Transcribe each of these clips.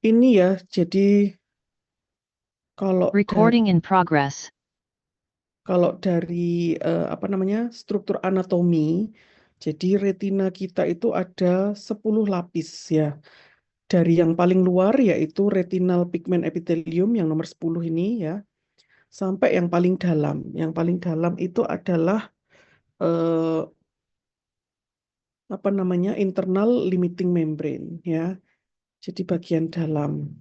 Ini ya, jadi kalau dari Recording in progress. kalau dari apa namanya struktur anatomi, jadi retina kita itu ada 10 lapis ya. Dari yang paling luar yaitu retinal pigment epithelium yang nomor 10 ini ya, sampai yang paling dalam. Yang paling dalam itu adalah eh, apa namanya internal limiting membrane ya. Jadi bagian dalam.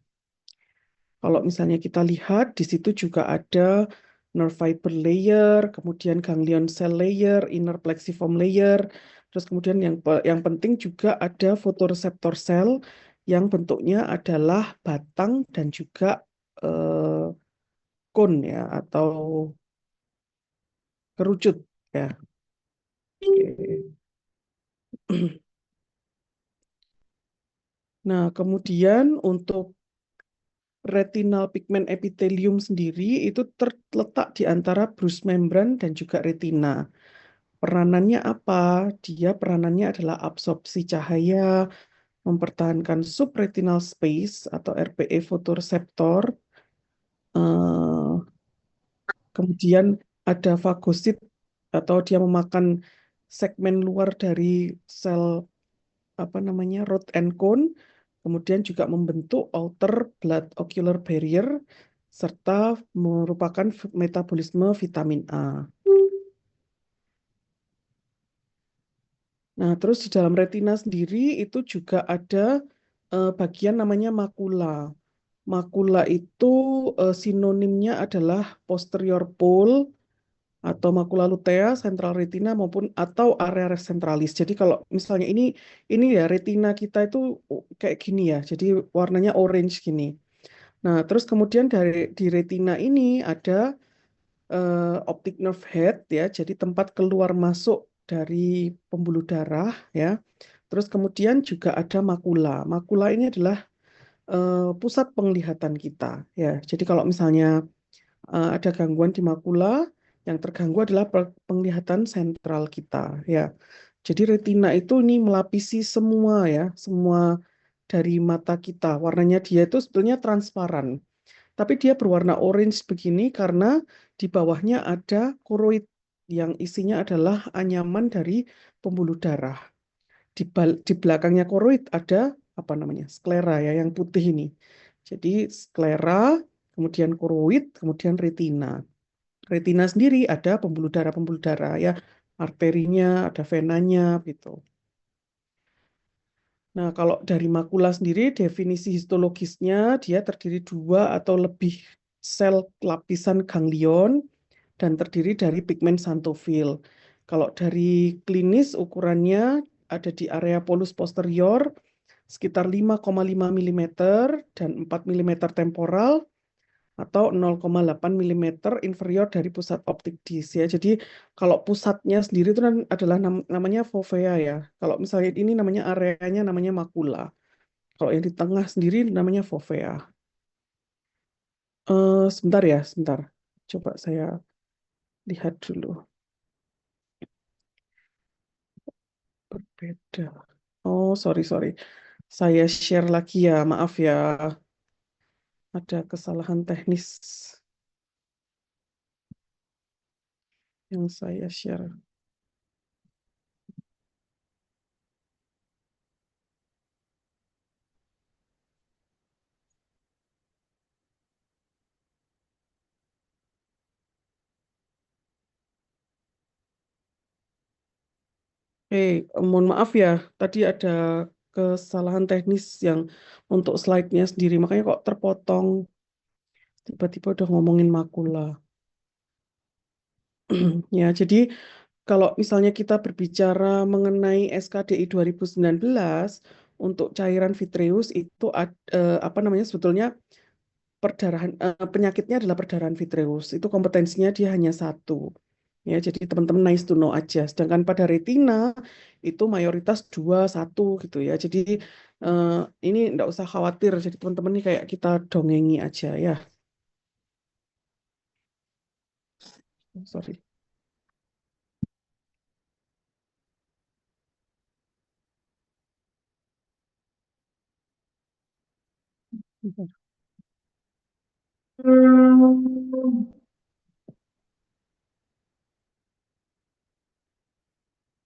Kalau misalnya kita lihat di situ juga ada nerve fiber layer, kemudian ganglion cell layer, inner plexiform layer, terus kemudian yang penting juga ada photoreceptor cell yang bentuknya adalah batang dan juga eh, cone ya atau kerucut ya. Oke. Nah, kemudian untuk retinal pigment epithelium sendiri itu terletak di antara brus membran dan juga retina. Peranannya apa? Dia peranannya adalah absorpsi cahaya, mempertahankan subretinal space atau RPE fotoreseptor, eh, kemudian ada fagosit atau dia memakan segmen luar dari sel apa namanya rod and cone, kemudian juga membentuk outer blood ocular barrier serta merupakan metabolisme vitamin A. Nah, terus di dalam retina sendiri itu juga ada bagian namanya makula. Makula itu sinonimnya adalah posterior pole atau makula lutea, central retina maupun atau area centralis. Jadi kalau misalnya ini ya retina kita itu kayak gini ya. Jadi warnanya orange gini. Nah, terus kemudian di retina ini ada optic nerve head ya. Jadi tempat keluar masuk dari pembuluh darah ya. Terus kemudian juga ada makula. Makula ini adalah pusat penglihatan kita ya. Jadi kalau misalnya ada gangguan di makula, yang terganggu adalah penglihatan sentral kita ya. Jadi retina itu ini melapisi semua ya, semua dari mata kita. Warnanya dia itu sebetulnya transparan, tapi dia berwarna orange begini karena di bawahnya ada koroid yang isinya adalah anyaman dari pembuluh darah. Di belakangnya koroid ada apa namanya? Sklera ya, yang putih ini. Jadi sklera, kemudian koroid, kemudian retina. Retina sendiri ada pembuluh darah ya, arterinya, ada venanya gitu. Nah, kalau dari makula sendiri definisi histologisnya dia terdiri dua atau lebih sel lapisan ganglion dan terdiri dari pigmen xanthofil. Kalau dari klinis ukurannya ada di area polus posterior sekitar 5,5 mm dan 4 mm temporal atau 0,8 mm inferior dari pusat optik disc ya. Jadi kalau pusatnya sendiri itu adalah namanya fovea ya. Kalau misalnya ini namanya areanya namanya makula. Kalau yang di tengah sendiri namanya fovea. Sebentar ya, sebentar. Coba saya lihat dulu. Berbeda. Oh, sorry, sorry. Saya share lagi ya, maaf ya. Ada kesalahan teknis yang saya share. Mohon maaf ya, tadi ada kesalahan teknis yang untuk slide-nya sendiri, makanya kok terpotong, tiba-tiba udah ngomongin makula. Ya, jadi kalau misalnya kita berbicara mengenai SKDI 2019 untuk cairan vitreous itu apa namanya sebetulnya penyakitnya adalah perdarahan vitreous. Itu kompetensinya dia hanya satu. Ya, jadi teman-teman nice to know aja. Sedangkan pada retina itu mayoritas dua satu gitu ya. Jadi eh, ini enggak usah khawatir. Jadi teman-teman ini kayak kita dongengi aja ya. Sorry.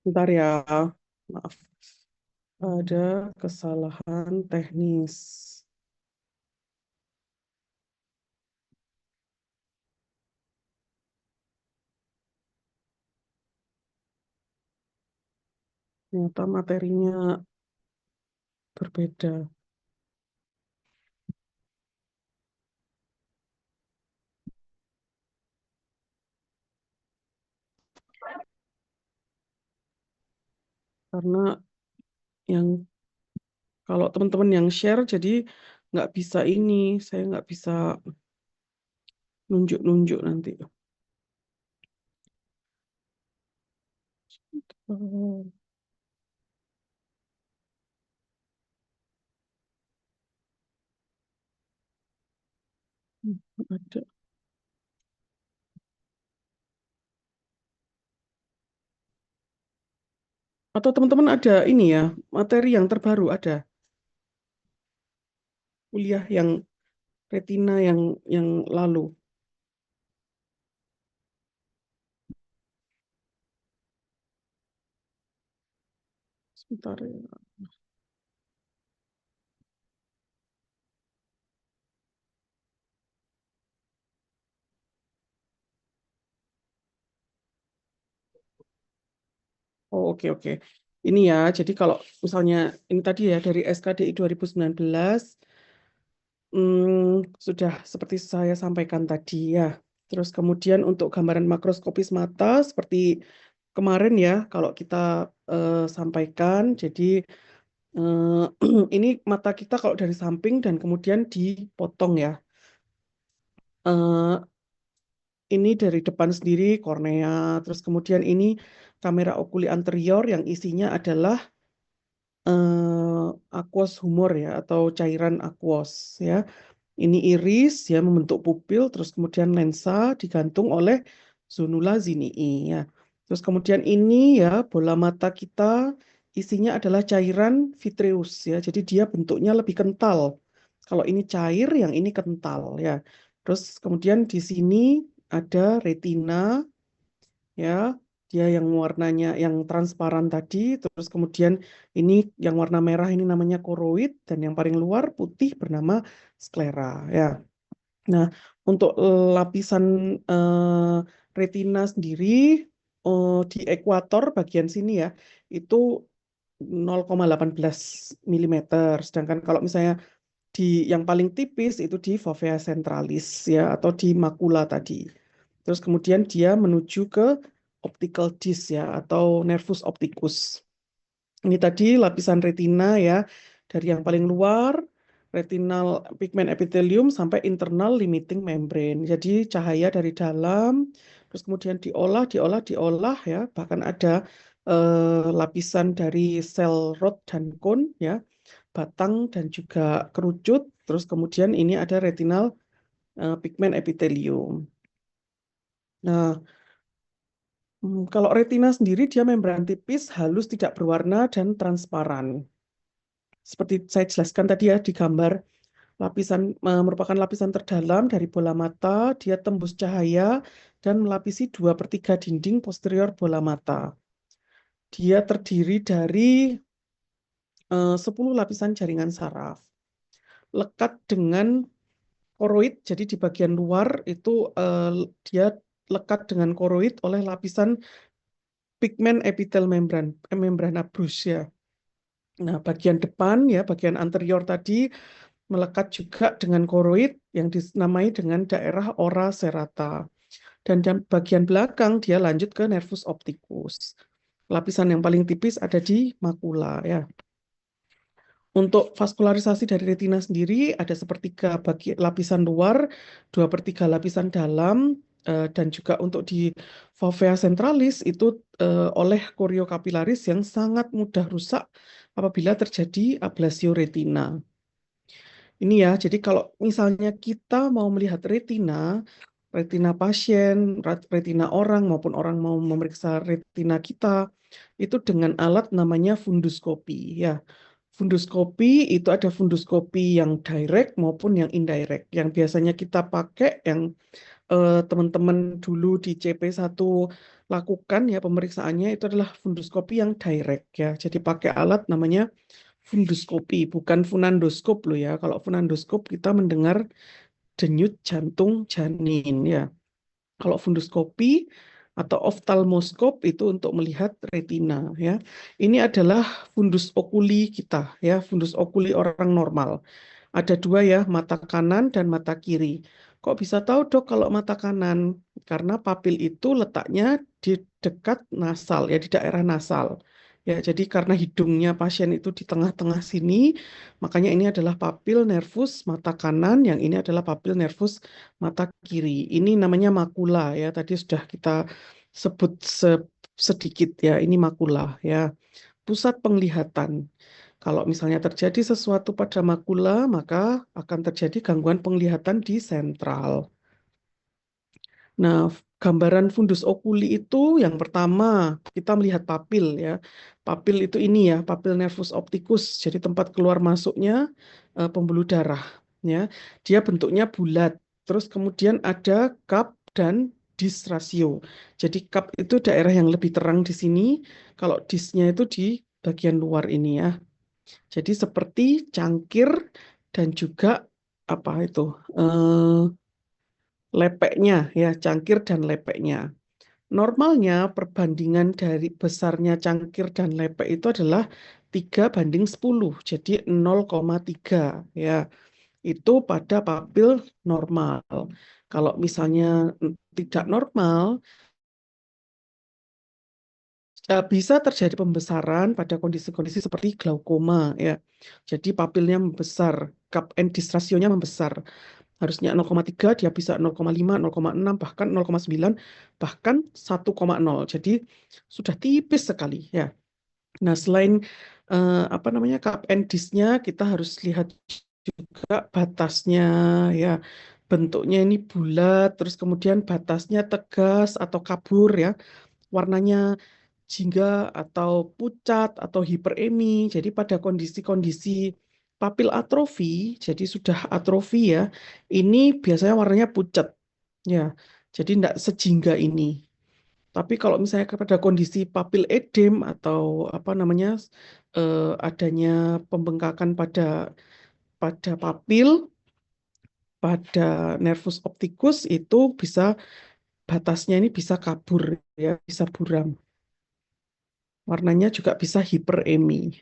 Bentar ya, maaf. Ada kesalahan teknis. Ternyata materinya berbeda. Karena yang kalau teman-teman yang share, jadi nggak bisa ini. Saya nggak bisa nunjuk-nunjuk nanti. Oh, ada. Atau teman-teman ada ini ya, materi yang terbaru ada. Kuliah yang retina yang lalu. Sebentar ya. Oh, oke, oke. Ini ya, jadi kalau misalnya ini tadi ya dari SKDI 2019, sudah seperti saya sampaikan tadi ya. Terus kemudian untuk gambaran makroskopis mata seperti kemarin ya, kalau kita sampaikan, jadi ini mata kita kalau dari samping dan kemudian dipotong ya. Eh, ini dari depan sendiri kornea, terus kemudian ini kamera okuli anterior yang isinya adalah aqueous humor ya atau cairan aqueous ya. Ini iris ya membentuk pupil, terus kemudian lensa digantung oleh zonula zinii ya. Terus kemudian ini ya bola mata kita isinya adalah cairan vitreous ya. Jadi dia bentuknya lebih kental. Kalau ini cair, yang ini kental ya. Terus kemudian di sini ada retina ya, dia yang warnanya yang transparan tadi, terus kemudian ini yang warna merah ini namanya koroid dan yang paling luar putih bernama sklera ya. Nah, untuk lapisan eh, retina sendiri di ekuator bagian sini ya itu 0,18 milimeter. Sedangkan kalau misalnya di yang paling tipis itu di fovea centralis ya atau di makula tadi. Terus kemudian dia menuju ke optical disc ya atau nervus opticus. Ini tadi lapisan retina ya, dari yang paling luar, retinal pigment epithelium sampai internal limiting membrane. Jadi cahaya dari dalam, terus kemudian diolah, diolah, diolah ya, bahkan ada lapisan dari sel rod dan cone ya, batang dan juga kerucut. Terus kemudian ini ada retinal pigment epithelium. Nah, kalau retina sendiri dia membran tipis, halus, tidak berwarna, dan transparan. Seperti saya jelaskan tadi ya di gambar, lapisan merupakan lapisan terdalam dari bola mata, dia tembus cahaya dan melapisi 2/3 dinding posterior bola mata. Dia terdiri dari 10 lapisan jaringan saraf. Lekat dengan koroid, jadi di bagian luar itu dia lekat dengan koroid oleh lapisan pigmen epitel membrana brush ya. Nah, bagian depan ya, bagian anterior tadi melekat juga dengan koroid yang dinamai dengan daerah ora serrata. Dan bagian belakang dia lanjut ke nervus opticus. Lapisan yang paling tipis ada di makula ya. Untuk vaskularisasi dari retina sendiri ada sepertiga bagi lapisan luar, 2/3 lapisan dalam, dan juga untuk di fovea centralis itu oleh koriokapilaris yang sangat mudah rusak apabila terjadi ablasio retina. Ini ya, jadi kalau misalnya kita mau melihat retina, retina pasien, retina orang maupun orang mau memeriksa retina kita, itu dengan alat namanya funduskopi ya. funduskopi itu ada funduskopi yang direct maupun yang indirect. Yang biasanya kita pakai, yang teman-teman dulu di CP1 lakukan ya pemeriksaannya itu adalah funduskopi yang direct ya. Jadi pakai alat namanya funduskopi, bukan funandoskop loh ya. Kalau funandoskop kita mendengar denyut jantung janin ya. Kalau funduskopi atau oftalmoskop itu untuk melihat retina ya. Ini adalah fundus okuli kita ya, fundus okuli orang normal. Ada dua ya, mata kanan dan mata kiri. Kok bisa tahu dok kalau mata kanan? Karena papil itu letaknya di dekat nasal ya, di daerah nasal. Ya, jadi karena hidungnya pasien itu di tengah-tengah sini, makanya ini adalah papil nervus mata kanan, yang ini adalah papil nervus mata kiri. Ini namanya makula ya, tadi sudah kita sebut sedikit ya, ini makula ya. Pusat penglihatan. Kalau misalnya terjadi sesuatu pada makula, maka akan terjadi gangguan penglihatan di sentral. Nah, gambaran fundus okuli itu yang pertama kita melihat papil ya. Papil itu ini ya, papil nervus opticus. Jadi tempat keluar masuknya pembuluh darah ya. Dia bentuknya bulat. Terus kemudian ada cup dan dis rasio. Jadi cup itu daerah yang lebih terang di sini, kalau disnya itu di bagian luar ini ya. Jadi seperti cangkir dan juga apa itu lepeknya ya, cangkir dan lepeknya. Normalnya perbandingan dari besarnya cangkir dan lepek itu adalah 3:10, jadi 0,3 ya. Itu pada papil normal. Kalau misalnya tidak normal, bisa terjadi pembesaran pada kondisi-kondisi seperti glaukoma ya. Jadi papilnya membesar, cup and disc rasionya membesar. Harusnya 0,3 dia bisa 0,5, 0,6, bahkan 0,9, bahkan 1,0. Jadi sudah tipis sekali ya. Nah, selain apa namanya cup and disc-nya, kita harus lihat juga batasnya ya. Bentuknya ini bulat, terus kemudian batasnya tegas atau kabur ya. Warnanya jingga atau pucat atau hiperemi. Jadi pada kondisi-kondisi papil atrofi, jadi sudah atrofi ya, ini biasanya warnanya pucat ya. Jadi tidak sejingga ini. Tapi kalau misalnya kepada kondisi papil edem atau apa namanya adanya pembengkakan pada papil, pada nervus opticus itu bisa batasnya ini bisa kabur ya, bisa buram. Warnanya juga bisa hiperemi.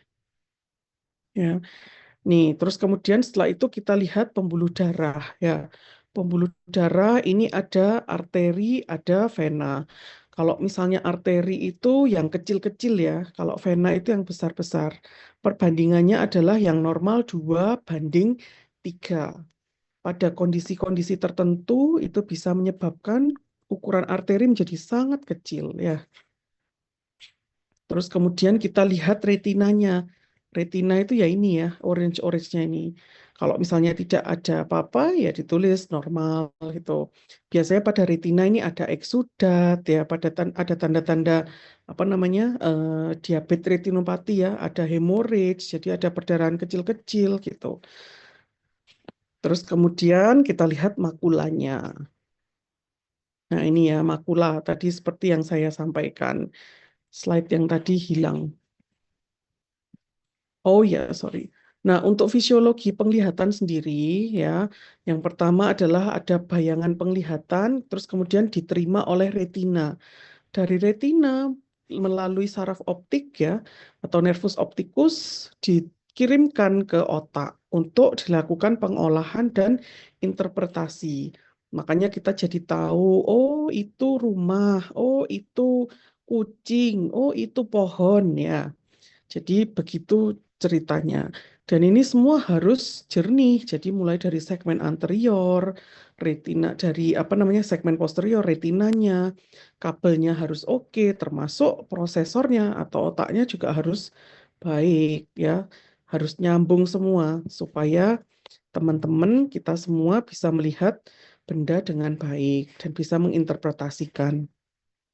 Ya, nih terus kemudian setelah itu kita lihat pembuluh darah ya. Pembuluh darah ini ada arteri, ada vena. Kalau misalnya arteri itu yang kecil-kecil ya, kalau vena itu yang besar-besar. Perbandingannya adalah yang normal 2:3. Pada kondisi-kondisi tertentu itu bisa menyebabkan ukuran arteri menjadi sangat kecil ya. Terus kemudian kita lihat retinanya. Retina itu ya ini ya, orange-orange-nya ini. Kalau misalnya tidak ada apa-apa, ya ditulis normal gitu. Biasanya pada retina ini ada eksudat ya, ada tanda-tanda apa namanya diabetes retinopati ya, ada hemorrhage, jadi ada perdarahan kecil-kecil gitu. Terus kemudian kita lihat makulanya. Nah ini ya makula tadi seperti yang saya sampaikan. Slide yang tadi hilang. Oh ya, sorry. Nah, untuk fisiologi penglihatan sendiri, ya, yang pertama adalah ada bayangan penglihatan, terus kemudian diterima oleh retina. Dari retina melalui saraf optik ya, atau nervus opticus dikirimkan ke otak untuk dilakukan pengolahan dan interpretasi. Makanya kita jadi tahu, oh itu rumah, oh itu kucing, oh itu pohon ya. Jadi begitu ceritanya. Dan ini semua harus jernih. Jadi mulai dari segmen anterior, retina dari apa namanya segmen posterior, retinanya, kabelnya harus oke, termasuk prosesornya atau otaknya juga harus baik ya. Harus nyambung semua supaya teman-teman kita semua bisa melihat benda dengan baik dan bisa menginterpretasikan.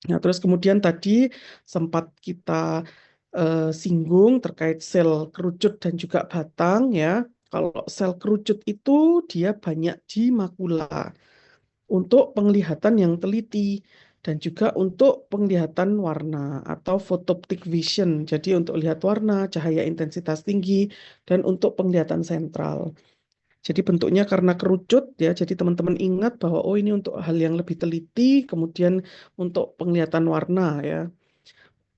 Nah, terus kemudian tadi sempat kita singgung terkait sel kerucut dan juga batang ya. Kalau sel kerucut itu dia banyak di makula untuk penglihatan yang teliti dan juga untuk penglihatan warna atau photoptic vision. Jadi untuk lihat warna, cahaya intensitas tinggi dan untuk penglihatan sentral. Jadi bentuknya karena kerucut ya, jadi teman-teman ingat bahwa oh ini untuk hal yang lebih teliti, kemudian untuk penglihatan warna ya,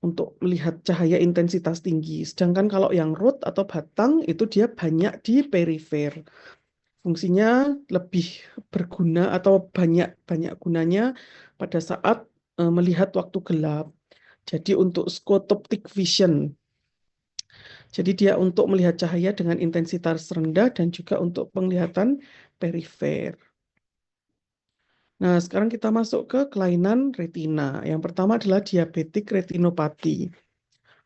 untuk melihat cahaya intensitas tinggi. Sedangkan kalau yang root atau batang itu dia banyak di perifer. Fungsinya lebih berguna atau banyak banyak gunanya pada saat melihat waktu gelap. Jadi untuk scotoptic vision. Jadi dia untuk melihat cahaya dengan intensitas rendah dan juga untuk penglihatan perifer. Nah, sekarang kita masuk ke kelainan retina. Yang pertama adalah diabetik retinopati.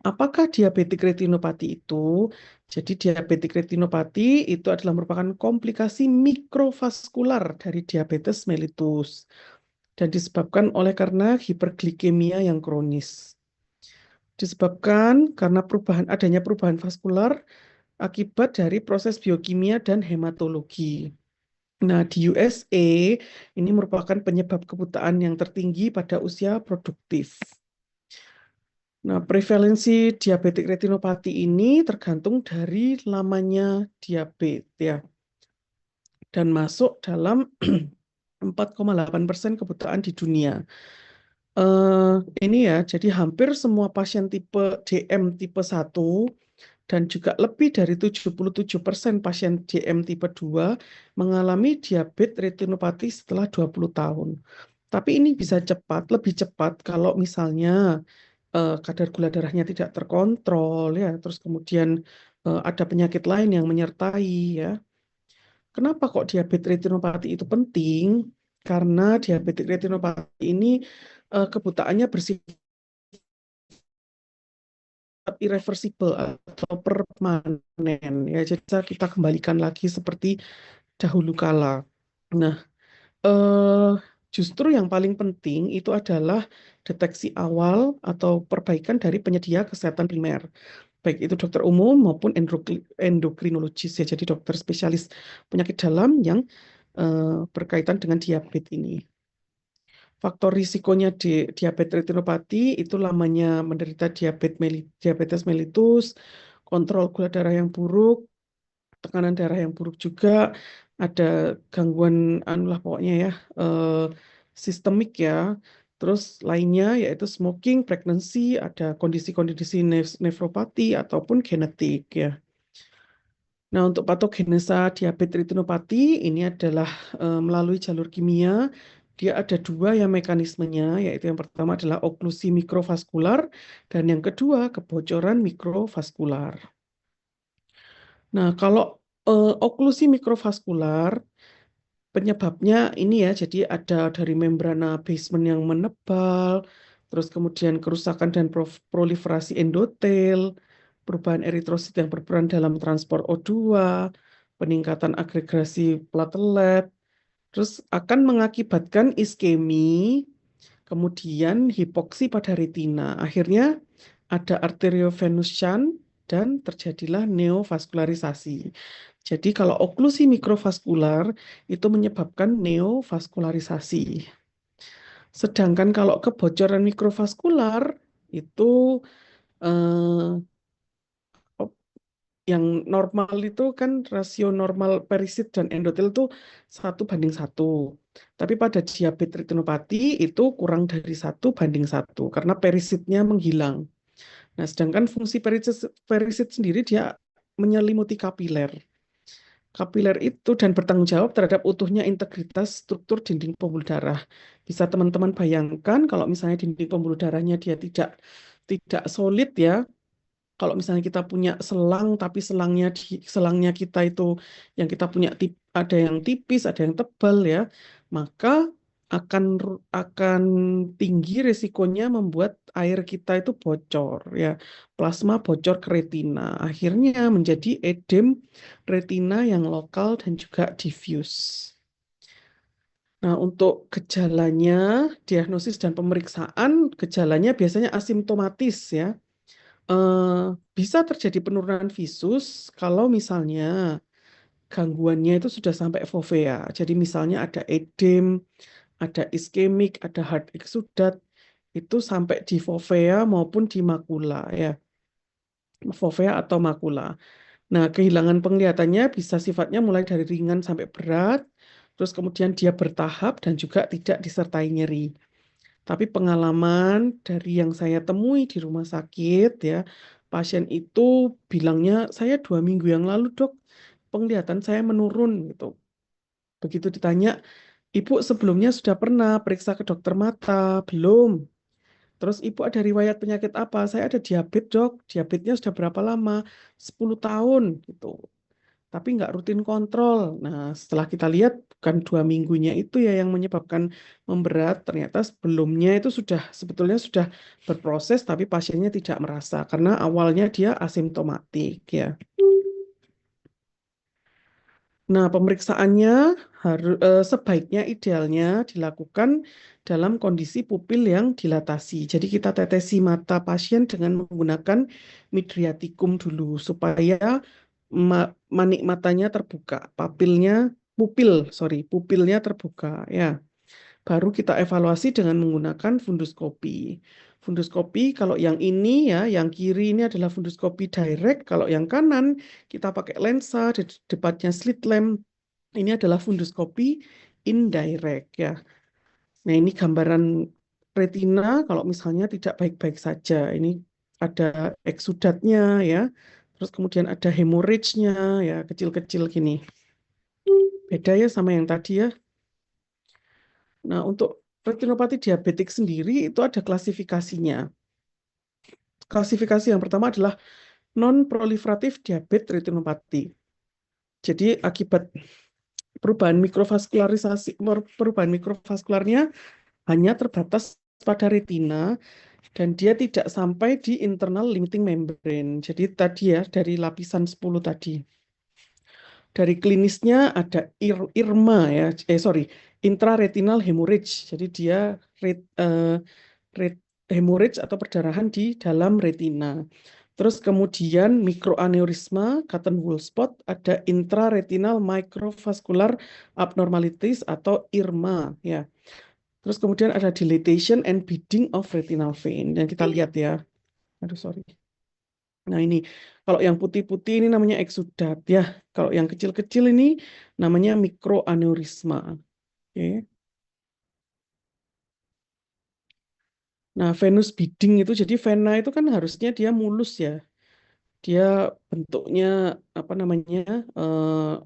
Apakah diabetik retinopati itu? Jadi diabetik retinopati itu adalah merupakan komplikasi mikrovaskular dari diabetes mellitus dan disebabkan oleh karena hiperglikemia yang kronis. Disebabkan karena adanya perubahan vaskular akibat dari proses biokimia dan hematologi. Nah, di USA ini merupakan penyebab kebutaan yang tertinggi pada usia produktif. Nah, prevalensi diabetik retinopati ini tergantung dari lamanya diabetes ya, dan masuk dalam 4,8% kebutaan di dunia. Eh, ini ya, jadi hampir semua pasien tipe DM tipe 1 dan juga lebih dari 77% pasien DM tipe 2 mengalami diabetes retinopati setelah 20 tahun. Tapi ini bisa lebih cepat kalau misalnya kadar gula darahnya tidak terkontrol ya, terus kemudian ada penyakit lain yang menyertai ya. Kenapa kok diabetes retinopati itu penting? Karena diabetes retinopati ini kebutaannya bersifat irreversible atau permanen ya. Jadi bisa kita kembalikan lagi seperti dahulu kala. Nah, eh, justru yang paling penting itu adalah deteksi awal atau perbaikan dari penyedia kesehatan primer. Baik itu dokter umum maupun endokrinologis ya, jadi dokter spesialis penyakit dalam yang berkaitan dengan diabetes ini. Faktor risikonya di diabetes retinopati itu lamanya menderita diabetes mellitus, kontrol gula darah yang buruk, tekanan darah yang buruk juga, ada gangguan anulah pokoknya ya, eh, sistemik ya. Terus lainnya yaitu smoking, pregnancy, ada kondisi-kondisi nefropati ataupun genetik ya. Nah, untuk patogenesa diabetes retinopati ini adalah melalui jalur kimia. Dia ada dua ya mekanismenya, yaitu yang pertama adalah oklusi mikrovaskular dan yang kedua kebocoran mikrovaskular. Nah, kalau oklusi mikrovaskular penyebabnya ini ya, jadi ada dari membrana basement yang menebal, terus kemudian kerusakan dan proliferasi endotel, perubahan eritrosit yang berperan dalam transport O2, peningkatan agregasi platelet, terus akan mengakibatkan iskemi, kemudian hipoksi pada retina. Akhirnya ada arteriovenous shunt dan terjadilah neovaskularisasi. Jadi kalau oklusi mikrovaskular itu menyebabkan neovaskularisasi. Sedangkan kalau kebocoran mikrovaskular itu eh, yang normal itu kan rasio normal perisit dan endotel itu 1:1. Tapi pada diabetes retinopati itu kurang dari 1:1 karena perisitnya menghilang. Nah, sedangkan fungsi perisit sendiri dia menyelimuti kapiler. Kapiler itu dan bertanggung jawab terhadap utuhnya integritas struktur dinding pembuluh darah. Bisa teman-teman bayangkan kalau misalnya dinding pembuluh darahnya dia tidak solid ya, kalau misalnya kita punya selang, tapi selangnya kita itu yang kita punya ada yang tipis, ada yang tebal ya, maka akan tinggi resikonya membuat air kita itu bocor ya, plasma bocor ke retina. Akhirnya menjadi edem retina yang lokal dan juga diffuse. Nah, untuk gejalanya, diagnosis dan pemeriksaan, gejalanya biasanya asimptomatis ya. eh, bisa terjadi penurunan visus kalau misalnya gangguannya itu sudah sampai fovea. Jadi misalnya ada edem, ada iskemik, ada hard exudat, itu sampai di fovea maupun di makula ya, fovea atau makula. Nah, kehilangan penglihatannya bisa sifatnya mulai dari ringan sampai berat, terus kemudian dia bertahap dan juga tidak disertai nyeri. Tapi pengalaman dari yang saya temui di rumah sakit ya, pasien itu bilangnya saya 2 minggu yang lalu dok, penglihatan saya menurun gitu. Begitu ditanya, ibu sebelumnya sudah pernah periksa ke dokter mata? Belum. Terus ibu ada riwayat penyakit apa? Saya ada diabetes dok, diabetesnya sudah berapa lama? 10 tahun gitu. Tapi nggak rutin kontrol. Nah, setelah kita lihat bukan 2 minggunya itu ya yang menyebabkan memberat, ternyata sebelumnya itu sudah sebetulnya sudah berproses, tapi pasiennya tidak merasa karena awalnya dia asimptomatik ya. Nah, pemeriksaannya harus sebaiknya idealnya dilakukan dalam kondisi pupil yang dilatasi. Jadi kita tetesi mata pasien dengan menggunakan midriatikum dulu supaya manik matanya terbuka, pupilnya terbuka ya. Baru kita evaluasi dengan menggunakan funduskopi. Funduskopi kalau yang ini ya, yang kiri ini adalah funduskopi direct, kalau yang kanan kita pakai lensa, di depannya slit lamp. Ini adalah funduskopi indirect ya. Nah, ini gambaran retina kalau misalnya tidak baik-baik saja. Ini ada eksudatnya ya. Terus kemudian ada hemorrhage-nya ya, kecil-kecil gini. Beda ya sama yang tadi ya. Nah, untuk retinopati diabetik sendiri itu ada klasifikasinya. Klasifikasi yang pertama adalah non-proliferatif diabetes retinopati. Jadi akibat perubahan mikrovaskularnya hanya terbatas pada retina dan dia tidak sampai di internal limiting membrane. Jadi tadi ya dari lapisan 10 tadi. Dari klinisnya ada IRMA ya, intraretinal hemorrhage. Jadi dia hemorrhage atau perdarahan di dalam retina. Terus kemudian mikroaneurisma, Cotton-Wool spot, ada intraretinal microvascular abnormalities atau IRMA ya. Terus kemudian ada dilatation and beading of retinal vein. Yang kita lihat ya. Aduh, sorry. Nah ini, kalau yang putih-putih ini namanya eksudat ya. Kalau yang kecil-kecil ini namanya mikroaneurisma. Oke. Nah, venous beading itu, jadi vena itu kan harusnya dia mulus ya. Dia bentuknya apa namanya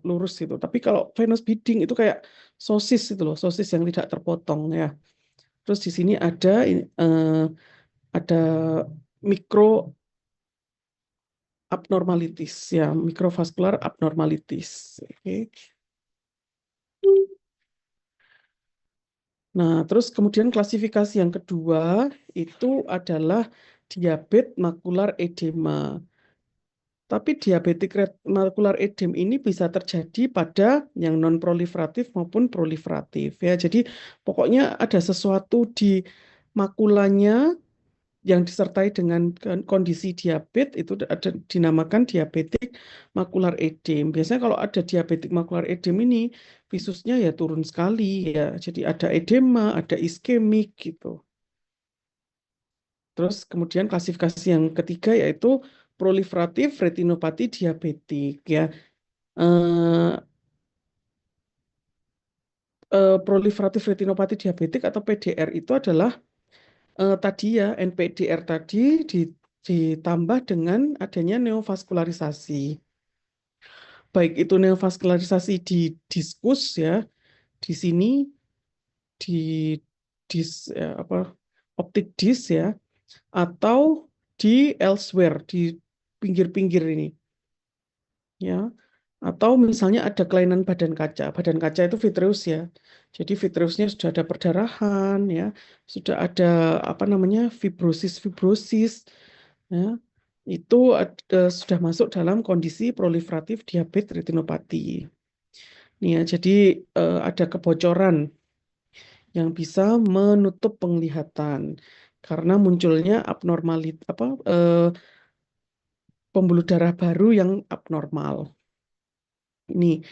lurus gitu. Tapi kalau venous beading itu kayak sosis itu loh, sosis yang tidak terpotong ya. Terus di sini ada mikro abnormalities ya, microvascular abnormalities. Oke. Nah, terus kemudian klasifikasi yang kedua itu adalah diabetes makular edema. Tapi diabetik makular edem ini bisa terjadi pada yang non proliferatif maupun proliferatif ya. Jadi pokoknya ada sesuatu di makulanya yang disertai dengan kondisi diabetes itu ada dinamakan diabetik makular edem. Biasanya kalau ada diabetik makular edem ini visusnya ya turun sekali ya. Jadi ada edema, ada iskemik gitu. Terus kemudian klasifikasi yang ketiga yaitu proliferatif retinopati diabetik ya. Eh, Proliferatif retinopati diabetik atau PDR itu adalah tadi ya NPDR tadi ditambah dengan adanya neovaskularisasi. Baik itu neovaskularisasi di diskus ya, di sini di apa optik dis ya, atau di elsewhere di pinggir-pinggir ini ya. Atau misalnya ada kelainan badan kaca. Badan kaca itu vitreous ya. Jadi vitreousnya sudah ada perdarahan ya, sudah ada apa namanya fibrosis ya. Itu sudah masuk dalam kondisi proliferatif diabetes retinopati. Nih ya, jadi ada kebocoran yang bisa menutup penglihatan karena munculnya abnormalitas pembuluh darah baru yang abnormal. Ini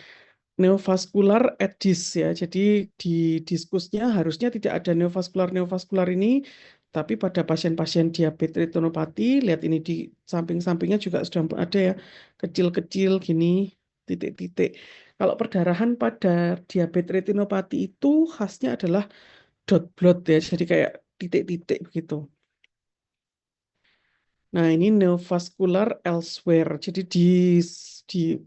neovaskular edis ya. Jadi di diskusnya harusnya tidak ada neovaskular ini, tapi pada pasien-pasien diabetes retinopati, lihat ini di samping-sampingnya juga sudah ada ya, kecil-kecil gini, titik-titik. Kalau perdarahan pada diabetes retinopati itu khasnya adalah dot blood ya, jadi kayak titik-titik begitu. Nah, ini neovascular elsewhere. Jadi di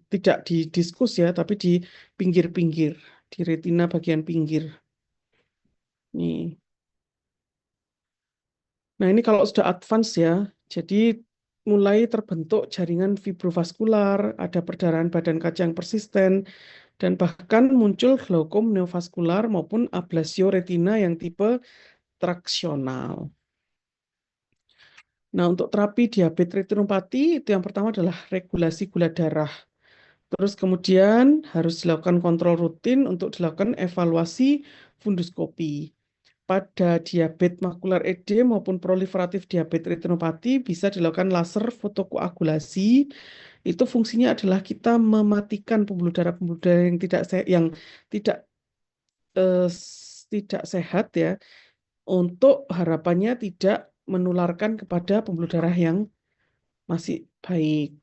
tidak di diskus ya, tapi di pinggir-pinggir, di retina bagian pinggir. Nih. Nah, ini kalau sudah advance ya. Jadi mulai terbentuk jaringan fibrovaskular, ada perdarahan badan kaca yang persisten, dan bahkan muncul glaukom neovaskular maupun ablasio retina yang tipe traksional. Nah, untuk terapi diabetes retinopati itu yang pertama adalah regulasi gula darah. Terus kemudian harus dilakukan kontrol rutin untuk dilakukan evaluasi funduskopi. Pada diabetes makular edem maupun proliferatif diabetes retinopati bisa dilakukan laser fotokoagulasi. Itu fungsinya adalah kita mematikan pembuluh darah yang tidak tidak sehat ya, untuk harapannya tidak menularkan kepada pembuluh darah yang masih baik.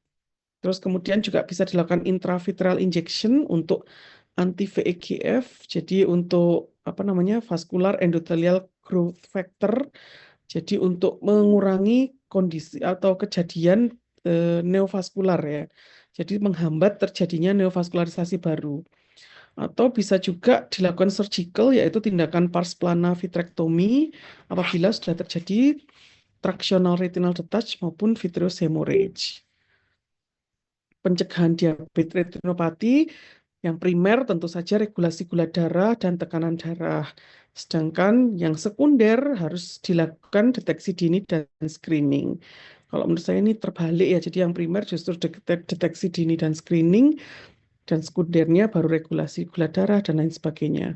Terus kemudian juga bisa dilakukan intravitreal injection untuk anti VEGF, jadi untuk apa namanya vascular endothelial growth factor, jadi untuk mengurangi kondisi atau kejadian neovaskular ya. Jadi menghambat terjadinya neovaskularisasi baru. Atau bisa juga dilakukan surgical, yaitu tindakan pars plana vitrectomy apabila sudah terjadi tractional retinal detach maupun vitreous hemorrhage. Pencegahan diabetes retinopati yang primer tentu saja regulasi gula darah dan tekanan darah. Sedangkan yang sekunder harus dilakukan deteksi dini dan screening. Kalau menurut saya ini terbalik ya, jadi yang primer justru deteksi dini dan screening, dan sekundernya baru regulasi gula darah dan lain sebagainya.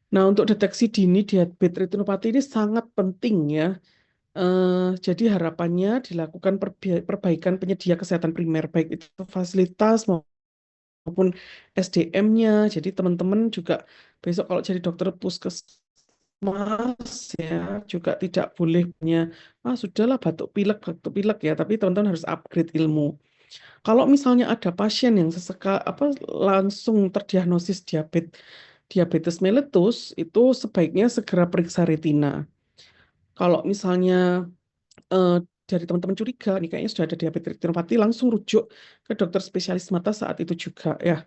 Nah, untuk deteksi dini diabetes retinopati ini sangat penting ya. Jadi harapannya dilakukan perbaikan penyedia kesehatan primer, baik itu fasilitas maupun SDM-nya. Jadi teman-teman juga besok kalau jadi dokter puskesmas ya juga tidak boleh punya sudahlah batuk pilek ya, tapi teman-teman harus upgrade ilmu. Kalau misalnya ada pasien yang langsung terdiagnosis diabetes mellitus, itu sebaiknya segera periksa retina. Kalau misalnya eh, dari teman-teman curiga, nih kayaknya sudah ada diabetes retinopati, langsung rujuk ke dokter spesialis mata saat itu juga ya.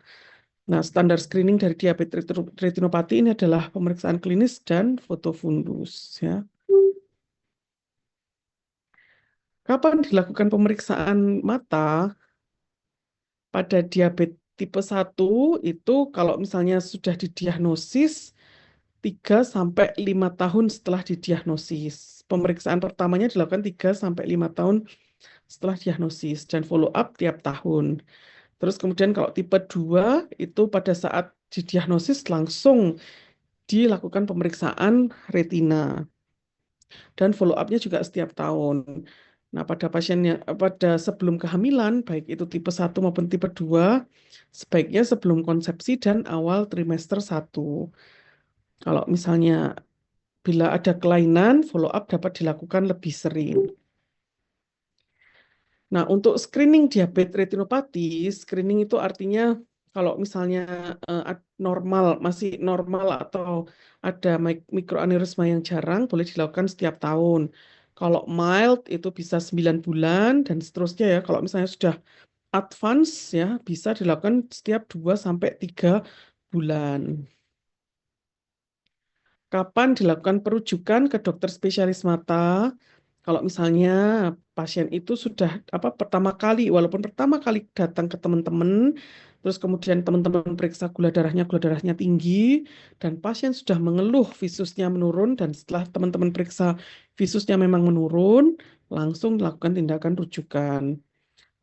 Nah, standar screening dari diabetes retinopati ini adalah pemeriksaan klinis dan foto fundus ya. Kapan dilakukan pemeriksaan mata pada diabetes tipe 1 itu kalau misalnya sudah didiagnosis 3 sampai 5 tahun setelah didiagnosis. Pemeriksaan pertamanya dilakukan 3 sampai 5 tahun setelah diagnosis dan follow up tiap tahun. Terus kemudian kalau tipe 2 itu pada saat didiagnosis langsung dilakukan pemeriksaan retina dan follow up-nya juga setiap tahun. Nah, pada pasien yang pada sebelum kehamilan, baik itu tipe 1 maupun tipe 2, sebaiknya sebelum konsepsi dan awal trimester 1. Kalau misalnya bila ada kelainan, follow up dapat dilakukan lebih sering. Nah, untuk screening diabetes retinopati, screening itu artinya kalau misalnya masih normal atau ada mikroaneurisma yang jarang, boleh dilakukan setiap tahun. Kalau mild itu bisa 9 bulan dan seterusnya ya. Kalau misalnya sudah advance ya, bisa dilakukan setiap 2 sampai 3 bulan. Kapan dilakukan perujukan ke dokter spesialis mata? Kalau misalnya pasien itu sudah walaupun pertama kali datang ke teman-teman, terus kemudian teman-teman periksa gula darahnya tinggi, dan pasien sudah mengeluh visusnya menurun, dan setelah teman-teman periksa visusnya memang menurun, langsung lakukan tindakan rujukan.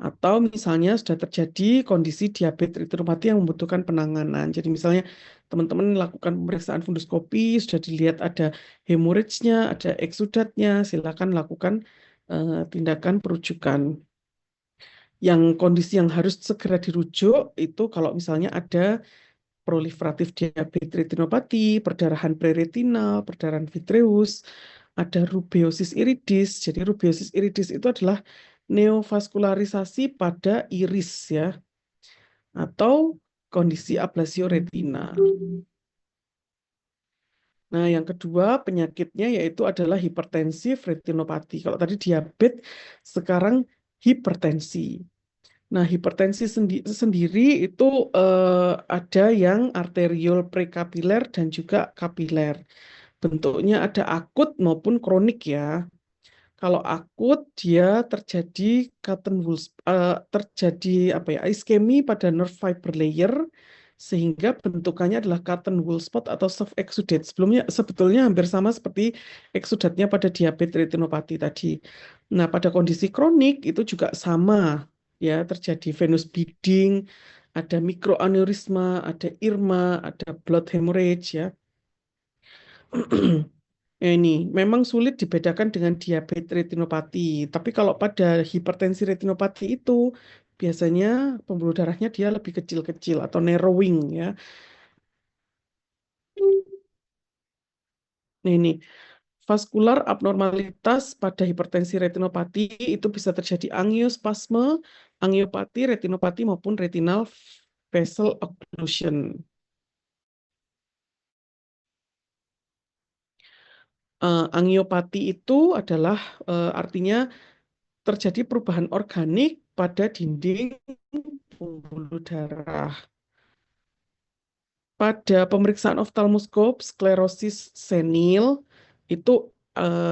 Atau misalnya sudah terjadi kondisi diabetes retinopati yang membutuhkan penanganan. Jadi misalnya teman-teman lakukan pemeriksaan funduskopi, sudah dilihat ada hemorrhage-nya, ada eksudatnya, silakan lakukan tindakan perujukan. Yang kondisi yang harus segera dirujuk itu kalau misalnya ada proliferatif diabetes retinopati, perdarahan preretinal, perdarahan vitreus, ada rubeosis iridis. Jadi rubeosis iridis itu adalah neovaskularisasi pada iris ya, atau kondisi ablasio retina. Nah, yang kedua penyakitnya yaitu adalah hipertensif retinopati. Kalau tadi diabetes, sekarang hipertensi. Nah, hipertensi sendiri itu ada yang arteriol prekapiler dan juga kapiler. Bentuknya ada akut maupun kronik ya. Kalau akut dia terjadi terjadi apa ya iskemi pada nerve fiber layer sehingga bentukannya adalah cotton wool spot atau soft exudate. Sebetulnya hampir sama seperti exudatnya pada diabetes retinopati tadi. Nah, pada kondisi kronik itu juga sama ya, terjadi venous bleeding, ada mikroaneurisma, ada irma, ada blood hemorrhage ya. Ya, ini memang sulit dibedakan dengan diabetes retinopati. Tapi kalau pada hipertensi retinopati itu biasanya pembuluh darahnya dia lebih kecil-kecil atau narrowing ya. Nah, ini vaskular abnormalitas pada hipertensi retinopati itu bisa terjadi angiospasme, angiopati, retinopati maupun retinal vessel occlusion. Angiopati itu adalah artinya terjadi perubahan organik pada dinding pembuluh darah. Pada pemeriksaan oftalmoskop sklerosis senil itu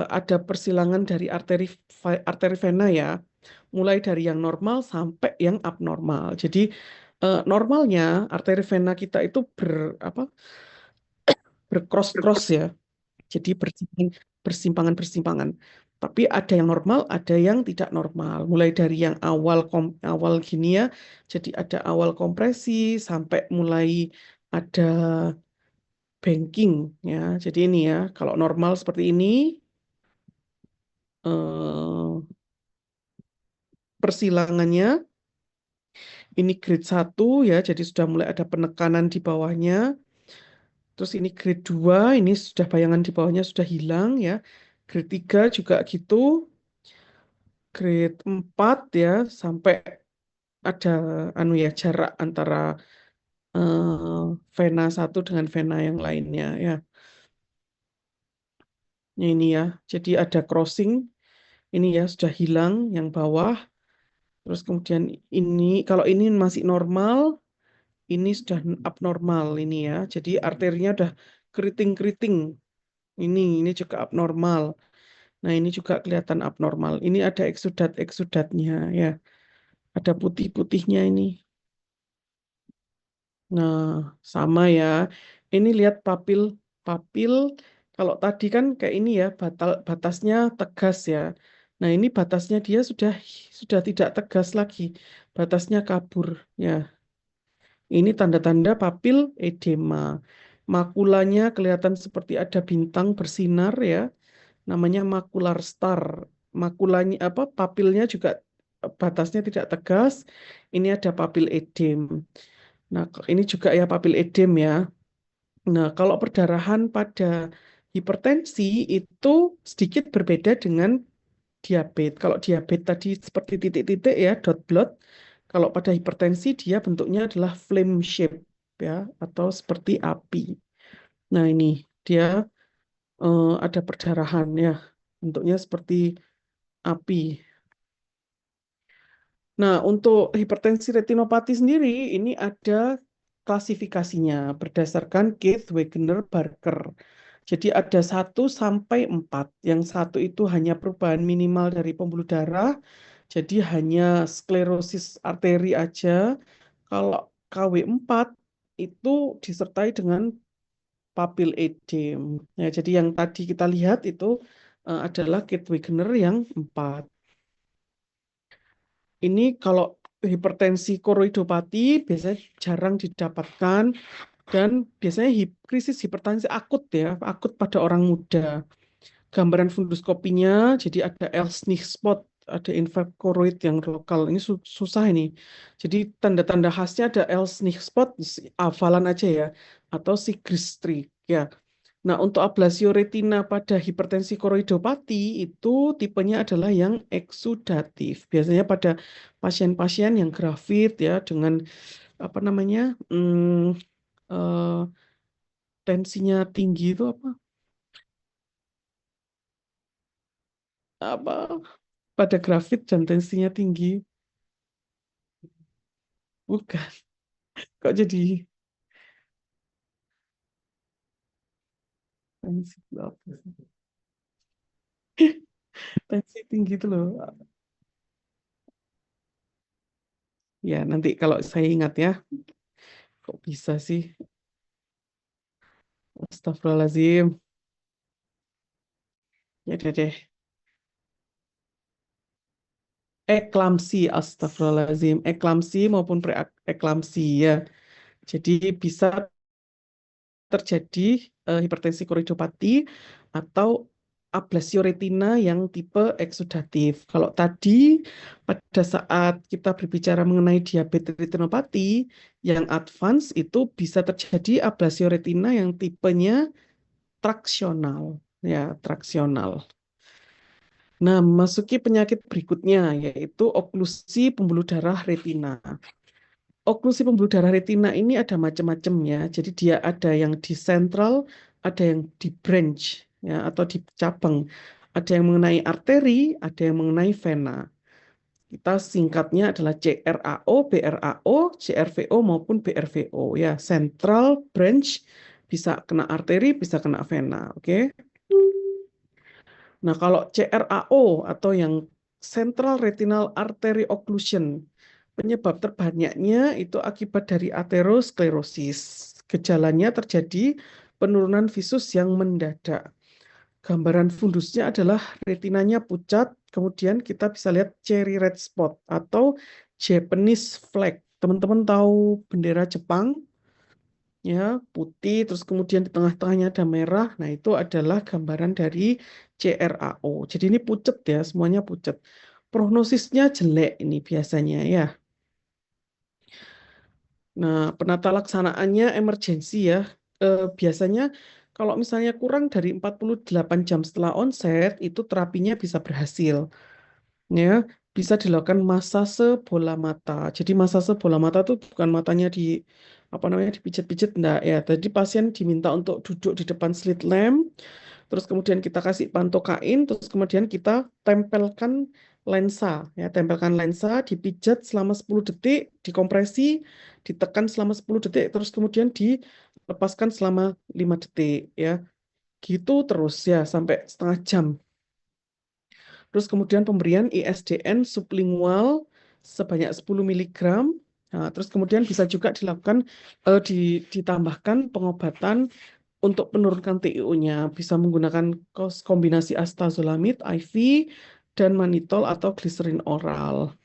ada persilangan dari arteri vena ya, mulai dari yang normal sampai yang abnormal. Jadi normalnya arteri vena kita itu bercross-cross ya. Jadi bersimpangan-bersimpangan. Tapi ada yang normal, ada yang tidak normal. Mulai dari yang awal gini ya, jadi ada awal kompresi sampai mulai ada banking ya. Jadi ini ya, kalau normal seperti ini persilangannya ini grade 1 ya, jadi sudah mulai ada penekanan di bawahnya. Terus ini grade 2, ini sudah bayangan di bawahnya sudah hilang ya. Grade 3 juga gitu. Grade 4 ya sampai ada anu ya jarak antara vena satu dengan vena yang lainnya ya. Ini ya. Jadi ada crossing. Ini ya sudah hilang yang bawah. Terus kemudian ini kalau ini masih normal, ini sudah abnormal ini ya. Jadi arterinya udah keriting-keriting. Ini juga abnormal. Nah, ini juga kelihatan abnormal. Ini ada eksudatnya ya. Ada putih-putihnya ini. Nah, sama ya. Ini lihat papil. Papil kalau tadi kan kayak ini ya, batasnya tegas ya. Nah, ini batasnya dia sudah tidak tegas lagi. Batasnya kabur ya. Ini tanda-tanda papil edema. Makulanya kelihatan seperti ada bintang bersinar ya. Namanya makular star. Makulanya apa? Papilnya juga batasnya tidak tegas. Ini ada papil edem. Nah, ini juga ya papil edem ya. Nah, kalau perdarahan pada hipertensi itu sedikit berbeda dengan diabetes. Kalau diabetes tadi seperti titik-titik ya, dot blood. Kalau pada hipertensi dia bentuknya adalah flame shape ya, atau seperti api. Nah, ini dia ada perdarahan ya, bentuknya seperti api. Nah, untuk hipertensi retinopati sendiri ini ada klasifikasinya berdasarkan Keith Wegener Barker. Jadi ada 1 sampai 4. Yang satu itu hanya perubahan minimal dari pembuluh darah, jadi hanya sklerosis arteri aja. Kalau KW4 itu disertai dengan papil edem. Ya, jadi yang tadi kita lihat itu adalah Keith Wegener yang 4. Ini kalau hipertensi koroidopati biasanya jarang didapatkan dan biasanya krisis hipertensi akut ya, akut pada orang muda. Gambaran funduskopinya jadi ada Elsnich spot ada infraroid yang lokal. Ini susah ini. Jadi tanda-tanda khasnya ada Elsnig spot, hafalan aja ya, atau Sigrist-Strik ya. Nah, untuk ablasio retina pada hipertensi koroidopati itu tipenya adalah yang eksudatif. Biasanya pada pasien-pasien yang gravid ya dengan apa namanya eh, tensinya tinggi itu apa pada gravid dan tensinya tinggi. Bukan, kok jadi tensi apa sih? Tensi tinggi itu loh. Ya, nanti kalau saya ingat ya, kok bisa sih? Astagfirullahaladzim. Ya deh deh. Eklamsi, astagfirullahaladzim. Eklamsi maupun preeklamsi ya. Jadi bisa terjadi hipertensi koridopati atau ablasio retina yang tipe eksudatif. Kalau tadi pada saat kita berbicara mengenai diabetes retinopati yang advance itu bisa terjadi ablasio retina yang tipenya traksional, ya traksional. Nah, memasuki penyakit berikutnya yaitu oklusi pembuluh darah retina. Oklusi pembuluh darah retina ini ada macam-macam ya. Jadi dia ada yang di sentral, ada yang di branch ya atau di cabang. Ada yang mengenai arteri, ada yang mengenai vena. Kita singkatnya adalah CRAO, BRAO, CRVO maupun BRVO ya. Central branch bisa kena arteri, bisa kena vena, oke? Nah, kalau CRAO atau yang Central Retinal Artery Occlusion, penyebab terbanyaknya itu akibat dari aterosklerosis. Gejalanya terjadi penurunan visus yang mendadak. Gambaran fundusnya adalah retinanya pucat, kemudian kita bisa lihat cherry red spot atau Japanese flag. Teman-teman tahu bendera Jepang? Ya, putih, terus kemudian di tengah-tengahnya ada merah. Nah, itu adalah gambaran dari CRAO. Jadi ini pucat ya, semuanya pucat. Prognosisnya jelek ini biasanya ya. Nah, penata laksanaannya emergensi ya. Biasanya kalau misalnya kurang dari 48 jam setelah onset, itu terapinya bisa berhasil. Ya, bisa dilakukan masase bola mata. Jadi masase bola mata itu bukan matanya di apa namanya dipijat-pijat enggak ya. Jadi pasien diminta untuk duduk di depan slit lamp, terus kemudian kita kasih pantokain, terus kemudian kita tempelkan lensa ya, tempelkan lensa, dipijat selama 10 detik, dikompresi, ditekan selama 10 detik, terus kemudian dilepaskan selama 5 detik ya. Gitu terus ya sampai setengah jam. Terus kemudian pemberian ISDN sublingual sebanyak 10 miligram. Nah, terus kemudian bisa juga dilakukan ditambahkan pengobatan untuk menurunkan TIU-nya. Bisa menggunakan kombinasi astazolamid IV dan manitol atau gliserin oral.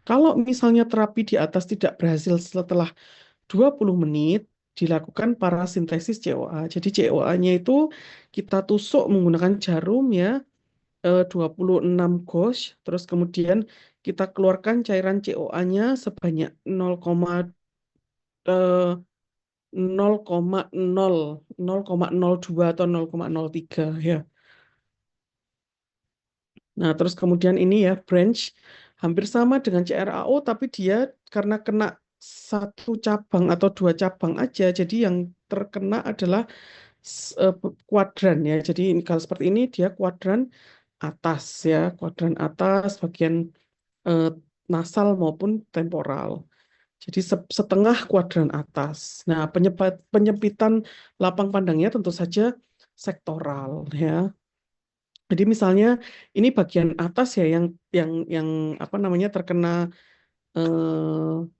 Kalau misalnya terapi di atas tidak berhasil setelah 20 menit, dilakukan parasintesis COA. Jadi COA-nya itu kita tusuk menggunakan jarum ya, 26 gauge, terus kemudian kita keluarkan cairan COA-nya sebanyak 0,02 atau 0,03 ya. Nah, terus kemudian ini ya branch hampir sama dengan CRAO tapi dia karena kena satu cabang atau dua cabang aja, jadi yang terkena adalah kuadran ya. Jadi kalau seperti ini dia kuadran atas ya, kuadran atas bagian eh, nasal maupun temporal. Jadi setengah kuadran atas. Nah, penyempitan lapang pandangnya tentu saja sektoral ya. Jadi misalnya ini bagian atas ya yang apa namanya terkena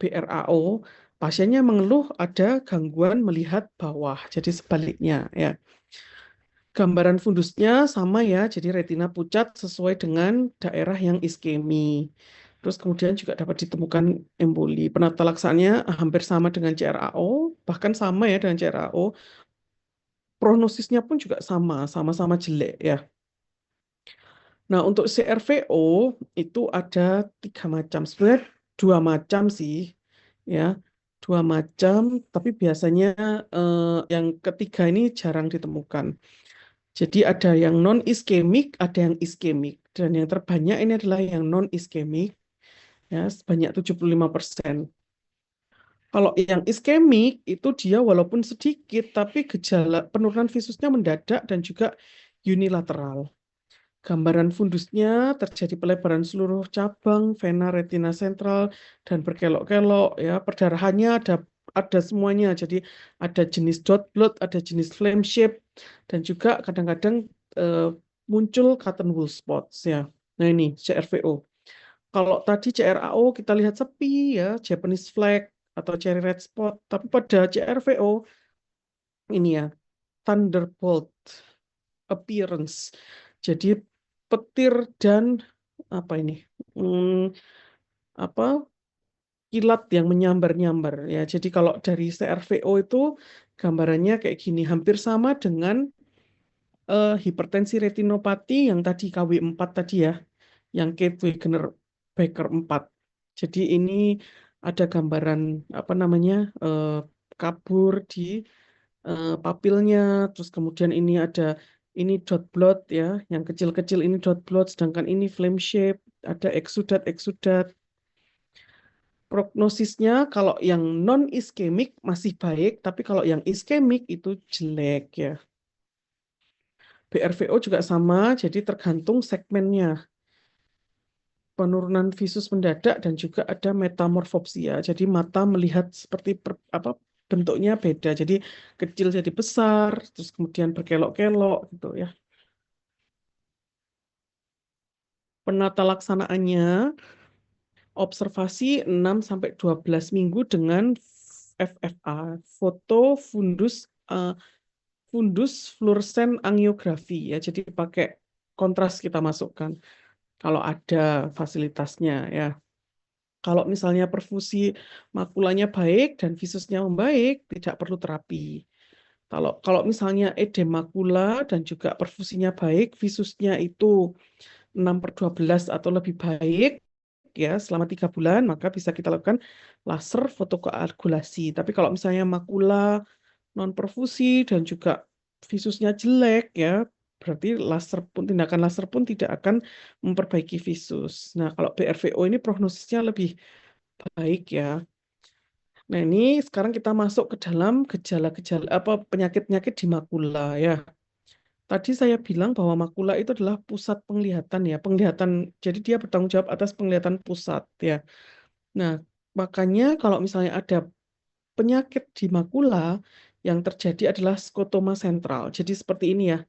BRAO, pasiennya mengeluh ada gangguan melihat bawah. Jadi sebaliknya ya. Gambaran fundusnya sama ya, jadi retina pucat sesuai dengan daerah yang iskemi. Terus kemudian juga dapat ditemukan emboli. Penata laksanaannya hampir sama dengan CRAO, bahkan sama ya dengan CRAO. Prognosisnya pun juga sama, sama-sama jelek ya. Nah, untuk CRVO itu ada 3 macam. Sebenarnya 2 macam sih, ya. 2 macam, tapi biasanya yang ketiga ini jarang ditemukan. Jadi ada yang non-iskemik, ada yang iskemik. Dan yang terbanyak ini adalah yang non-iskemik, ya, sebanyak 75%. Kalau yang iskemik itu dia walaupun sedikit, tapi gejala penurunan visusnya mendadak dan juga unilateral. Gambaran fundusnya terjadi pelebaran seluruh cabang, vena, retina sentral, dan berkelok-kelok. Ya, perdarahannya ada semuanya. Jadi ada jenis dot blood, ada jenis flame shape, dan juga kadang-kadang eh, muncul cottonwool spots. Ya, nah ini CRVO. Kalau tadi CRAO kita lihat sepi ya, Japanese flag atau cherry red spot. Tapi pada CRVO ini ya, thunderbolt appearance. Jadi petir dan apa ini? Hmm, apa kilat yang menyambar-nyambar ya. Jadi kalau dari CRVO itu gambarannya kayak gini, hampir sama dengan hipertensi retinopati yang tadi KW4 tadi ya, yang Kate Wegener Becker 4. Jadi ini ada gambaran apa namanya? eh, kabur di papilnya, terus kemudian ini dot blood ya, yang kecil-kecil ini dot blood, sedangkan ini flame shape, ada eksudat-eksudat. Prognosisnya kalau yang non iskemik masih baik, tapi kalau yang iskemik itu jelek ya. BRVO juga sama, jadi tergantung segmennya. Penurunan visus mendadak dan juga ada metamorfopsia. Jadi mata melihat seperti apa bentuknya beda. Jadi kecil jadi besar, terus kemudian berkelok-kelok gitu ya. Penata laksanaannya observasi 6 sampai 12 minggu dengan FFA, foto eh, fundus fluorescent angiografi ya. Jadi pakai kontras kita masukkan kalau ada fasilitasnya ya. Kalau misalnya perfusi makulanya baik dan visusnya membaik, tidak perlu terapi. Kalau misalnya edema makula dan juga perfusinya baik, visusnya itu 6/12 atau lebih baik, ya selama 3 bulan, maka bisa kita lakukan laser fotokoagulasi. Tapi kalau misalnya makula non perfusi dan juga visusnya jelek, ya berarti tindakan laser pun tidak akan memperbaiki visus. Nah, kalau BRVO ini prognosisnya lebih baik ya. Nah, ini sekarang kita masuk ke dalam gejala-gejala apa penyakit-penyakit di makula ya. Tadi saya bilang bahwa makula itu adalah pusat penglihatan ya, penglihatan. Jadi dia bertanggung jawab atas penglihatan pusat ya. Nah, makanya kalau misalnya ada penyakit di makula yang terjadi adalah skotoma sentral. Jadi seperti ini ya.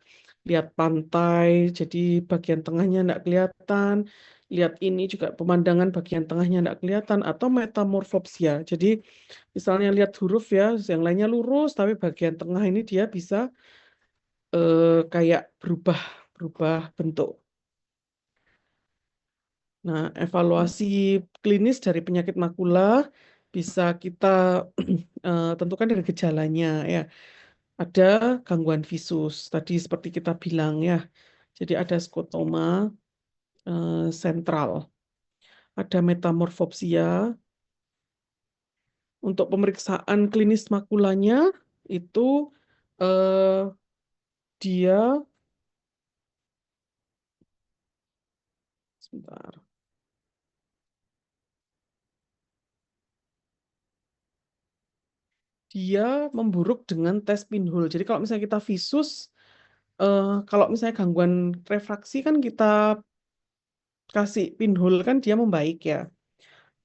Lihat pantai, jadi bagian tengahnya tidak kelihatan. Lihat ini juga pemandangan bagian tengahnya tidak kelihatan atau metamorfopsia. Jadi misalnya lihat huruf ya, yang lainnya lurus tapi bagian tengah ini dia bisa kayak berubah berubah bentuk. Nah, evaluasi klinis dari penyakit makula bisa kita tentukan dari gejalanya ya. Ada gangguan visus, tadi seperti kita bilang ya. Jadi ada skotoma sentral, ada metamorfopsia. Untuk pemeriksaan klinis makulanya itu eh, dia sebentar, dia memburuk dengan tes pinhole. Jadi kalau misalnya kita visus, kalau misalnya gangguan refraksi kan kita kasih pinhole kan dia membaik ya.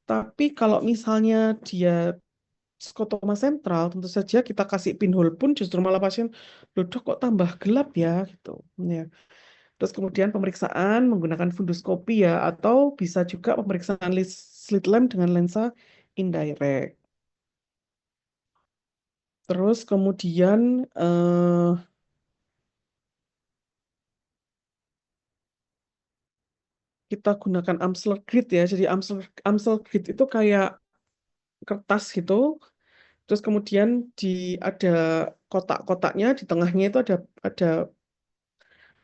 Tapi kalau misalnya dia skotoma sentral, tentu saja kita kasih pinhole pun justru malah pasien, loh dok kok tambah gelap ya gitu. Ya. Terus kemudian pemeriksaan menggunakan funduskopi ya, atau bisa juga pemeriksaan slit lamp dengan lensa indirect. Terus kemudian kita gunakan Amsler grid ya. Jadi Amsler grid itu kayak kertas gitu. Terus kemudian ada kotak-kotaknya, di tengahnya itu ada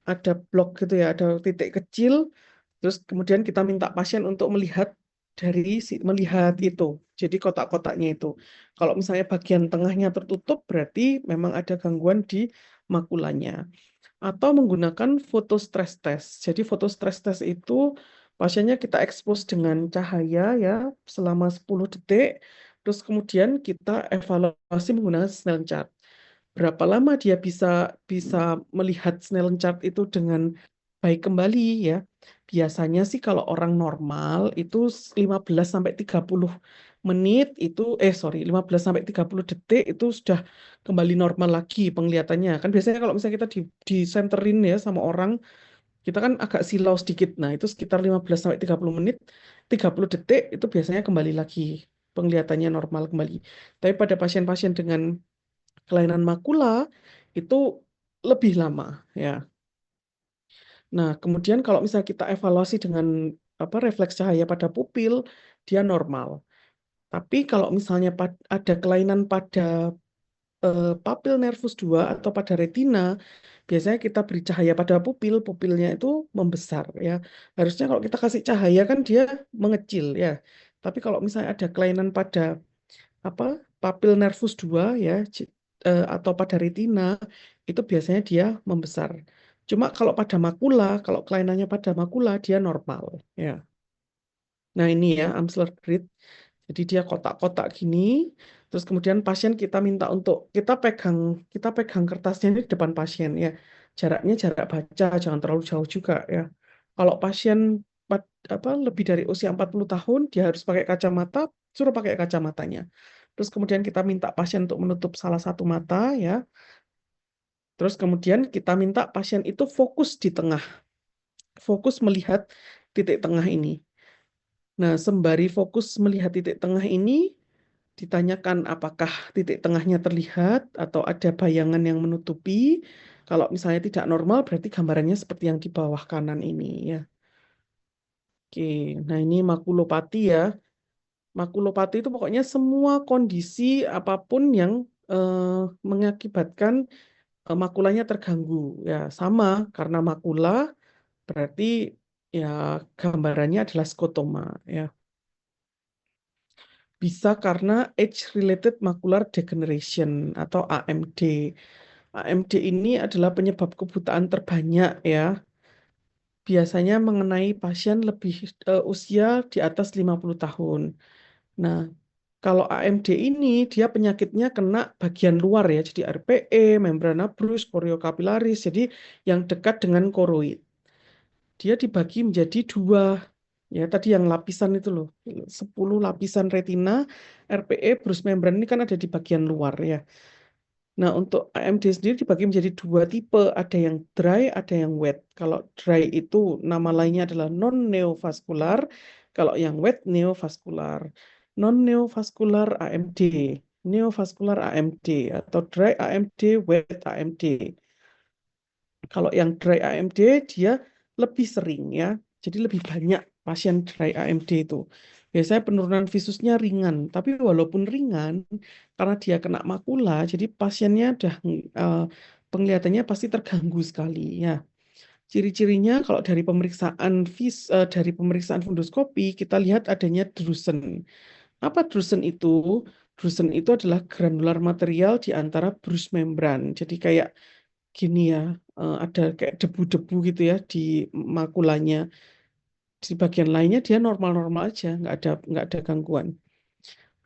ada blok gitu ya, ada titik kecil. Terus kemudian kita minta pasien untuk melihat melihat itu. Jadi kotak-kotaknya itu. Kalau misalnya bagian tengahnya tertutup, berarti memang ada gangguan di makulanya. Atau menggunakan foto stress test. Jadi foto stress test itu pasiennya kita expose dengan cahaya ya selama 10 detik. Terus kemudian kita evaluasi menggunakan Snellen chart. Berapa lama dia bisa bisa melihat Snellen chart itu dengan baik kembali ya. Biasanya sih kalau orang normal itu 15 sampai 30 menit itu 15 sampai 30 detik itu sudah kembali normal lagi penglihatannya. Kan biasanya kalau misalnya kita disenterin ya sama orang, kita kan agak silau sedikit. Nah, itu sekitar 15 sampai 30 menit, 30 detik itu biasanya kembali lagi penglihatannya normal kembali. Tapi pada pasien-pasien dengan kelainan makula itu lebih lama ya. Nah, kemudian kalau misalnya kita evaluasi dengan refleks cahaya pada pupil, dia normal. Tapi kalau misalnya ada kelainan pada papil nervus 2 atau pada retina, biasanya kita beri cahaya pada pupil, pupilnya itu membesar ya. Harusnya kalau kita kasih cahaya kan dia mengecil ya. Tapi kalau misalnya ada kelainan pada apa papil nervus 2 ya atau pada retina itu biasanya dia membesar. Cuma kalau pada makula, kalau kelainannya pada makula dia normal ya. Nah, ini ya Amsler grid. Jadi dia kotak-kotak gini. Terus kemudian pasien kita minta untuk kita pegang kertasnya ini di depan pasien ya. Jaraknya jarak baca, jangan terlalu jauh juga ya. Kalau pasien lebih dari usia 40 tahun, dia harus pakai kacamata, suruh pakai kacamatanya. Terus kemudian kita minta pasien untuk menutup salah satu mata ya. Terus kemudian kita minta pasien itu fokus di tengah, fokus melihat titik tengah ini. Nah, sembari fokus melihat titik tengah ini, ditanyakan apakah titik tengahnya terlihat atau ada bayangan yang menutupi. Kalau misalnya tidak normal, berarti gambarannya seperti yang di bawah kanan ini ya. Oke, nah ini makulopati ya. Makulopati itu pokoknya semua kondisi apapun yang eh, mengakibatkan makulanya terganggu. Ya, sama karena makula berarti ya gambarannya adalah skotoma ya. Bisa karena age-related macular degeneration atau AMD. AMD ini adalah penyebab kebutaan terbanyak ya. Biasanya mengenai pasien lebih usia di atas 50 tahun. Nah, kalau AMD ini dia penyakitnya kena bagian luar ya, jadi RPE, membrana brus, choriocapillaris, jadi yang dekat dengan koroid. Dia dibagi menjadi dua. Ya, tadi yang lapisan itu loh, 10 lapisan retina, RPE, brus membran ini kan ada di bagian luar ya. Nah, untuk AMD sendiri dibagi menjadi dua tipe, ada yang dry, ada yang wet. Kalau dry itu nama lainnya adalah non-neovaskular, kalau yang wet neovaskular. Non-neovaskular AMD, neovaskular AMD, atau dry AMD, wet AMD. Kalau yang dry AMD dia lebih sering ya, jadi lebih banyak pasien dry AMD itu. Biasanya penurunan visusnya ringan, tapi walaupun ringan, karena dia kena makula, jadi pasiennya udah penglihatannya pasti terganggu sekali ya. Ciri-cirinya kalau dari pemeriksaan fundoskopi kita lihat adanya drusen. Apa drusen itu? Drusen itu adalah granular material di antara brus membran. Jadi kayak gini ya, ada kayak debu-debu gitu ya di makulanya. Di bagian lainnya dia normal-normal aja, nggak ada gangguan.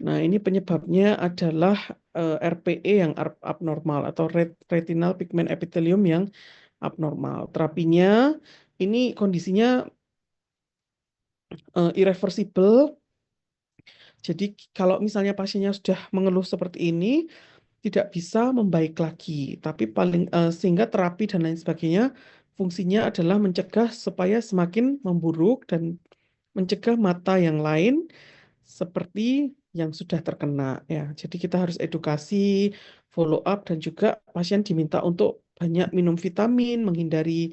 Nah, ini penyebabnya adalah RPE yang abnormal atau retinal pigment epithelium yang abnormal. Terapinya ini kondisinya irreversible. Jadi kalau misalnya pasiennya sudah mengeluh seperti ini, tidak bisa membaik lagi. Tapi sehingga terapi dan lain sebagainya fungsinya adalah mencegah supaya semakin memburuk dan mencegah mata yang lain seperti yang sudah terkena ya. Jadi kita harus edukasi, follow up dan juga pasien diminta untuk banyak minum vitamin, menghindari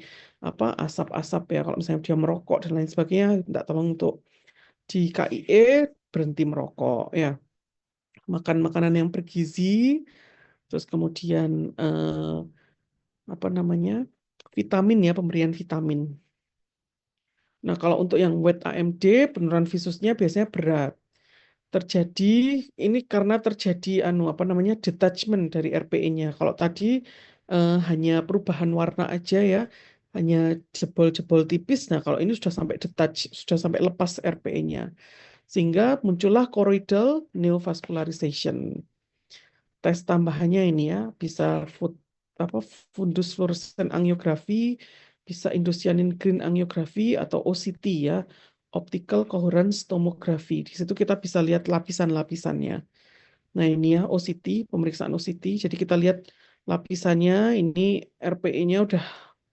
asap-asap ya. Kalau misalnya dia merokok dan lain sebagainya, minta tolong untuk di KIE berhenti merokok ya. Makan makanan yang bergizi, terus kemudian apa namanya? vitamin ya, pemberian vitamin. Nah, kalau untuk yang wet AMD, penurunan visusnya biasanya berat. Terjadi ini karena terjadi apa namanya detachment dari RPE-nya. Kalau tadi hanya perubahan warna aja ya, hanya jebol-jebol tipis. Nah, kalau ini sudah sampai detach, sudah sampai lepas RPE-nya. Sehingga muncullah choroidal neovascularization. Tes tambahannya ini ya, bisa apa fundus fluorescent angiografi, bisa indocyanine green angiografi atau OCT ya, optical coherence tomography. Di situ kita bisa lihat lapisan-lapisannya. Nah, ini ya OCT, pemeriksaan OCT. Jadi kita lihat lapisannya, ini RPE-nya udah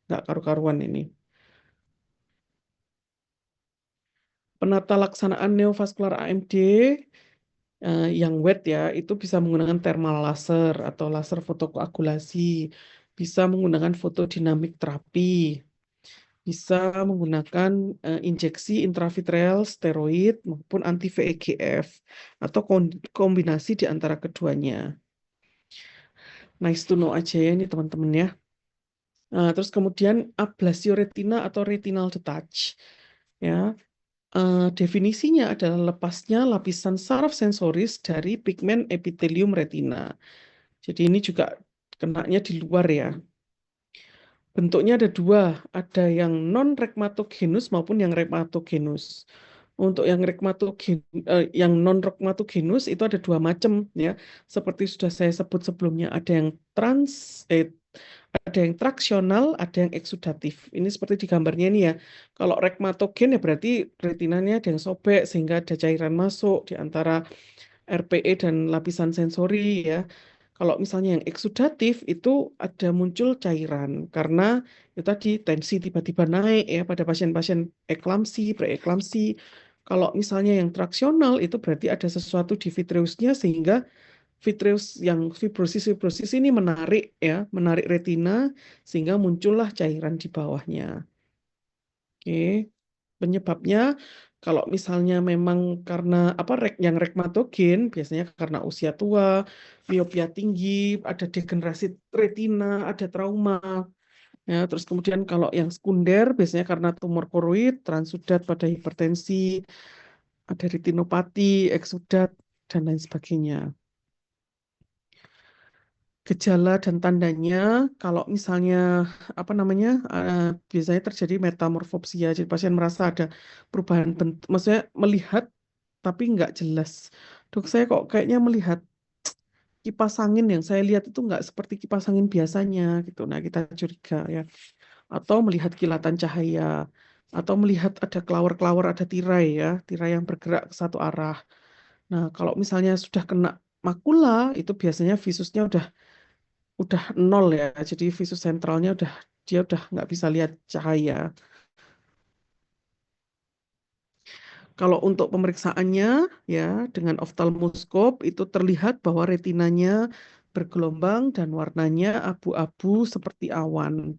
nggak karu-karuan ini. Penata laksanaan neovaskular AMD yang wet ya, itu bisa menggunakan thermal laser atau laser fotokoagulasi, bisa menggunakan fotodinamik terapi, bisa menggunakan injeksi intravitreal steroid maupun anti-VEGF atau kombinasi di antara keduanya. Nice to know aja ya ini teman-teman ya. Nah, terus kemudian ablasio retina atau retinal detach. Ya, definisinya adalah lepasnya lapisan saraf sensoris dari pigmen epitelium retina. Jadi ini juga kenanya di luar ya. Bentuknya ada dua, ada yang non-rekmatogenus maupun yang rekmatogenus. Untuk yang non-rekmatogenus itu ada dua macam ya. Seperti sudah saya sebut sebelumnya, ada yang ada yang traksional, ada yang eksudatif. Ini seperti di gambarnya ini ya. Kalau rekmatogen ya berarti retinanya ada yang sobek sehingga ada cairan masuk di antara RPE dan lapisan sensori ya. Kalau misalnya yang eksudatif itu ada muncul cairan karena itu tadi tensi tiba-tiba naik ya pada pasien-pasien eklamsi, preeklamsi. Kalau misalnya yang traksional itu berarti ada sesuatu di vitreusnya sehingga vitreus yang fibrosis ini menarik ya, menarik retina sehingga muncullah cairan di bawahnya. Oke. Penyebabnya kalau misalnya memang karena apa yang rekmatogen biasanya karena usia tua, miopia tinggi, ada degenerasi retina, ada trauma. Ya, terus kemudian kalau yang sekunder biasanya karena tumor koroid, transudat pada hipertensi, ada retinopati, eksudat dan lain sebagainya. Gejala dan tandanya kalau misalnya apa namanya biasanya terjadi metamorfopsia, jadi pasien merasa ada perubahan bentuk, maksudnya melihat tapi nggak jelas. Dok, saya kok kayaknya melihat kipas angin yang saya lihat itu nggak seperti kipas angin biasanya gitu. Nah, kita curiga ya. Atau melihat kilatan cahaya, atau melihat ada kelawar-kelawar, ada tirai ya, tirai yang bergerak ke satu arah. Nah, kalau misalnya sudah kena makula, itu biasanya visusnya udah nol ya. Jadi visus sentralnya dia udah nggak bisa lihat cahaya. Kalau untuk pemeriksaannya ya dengan oftalmoskop itu terlihat bahwa retinanya bergelombang dan warnanya abu-abu seperti awan.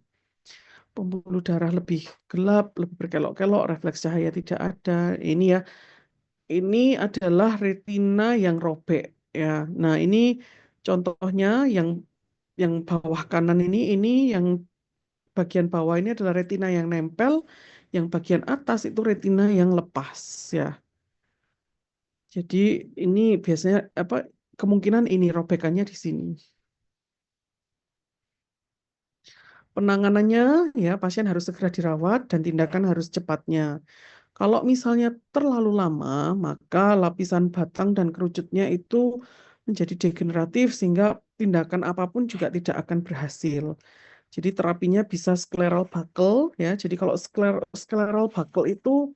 Pembuluh darah lebih gelap, lebih berkelok-kelok, refleks cahaya tidak ada. Ini ya, ini adalah retina yang robek ya. Nah, ini contohnya yang bawah kanan ini yang bagian bawah ini adalah retina yang nempel, yang bagian atas itu retina yang lepas ya. Jadi ini biasanya apa kemungkinan ini robekannya di sini. Penanganannya ya pasien harus segera dirawat dan tindakan harus cepatnya. Kalau misalnya terlalu lama, maka lapisan batang dan kerucutnya itu menjadi degeneratif sehingga tindakan apapun juga tidak akan berhasil. Jadi terapinya bisa scleral buckle ya. Jadi kalau scleral buckle itu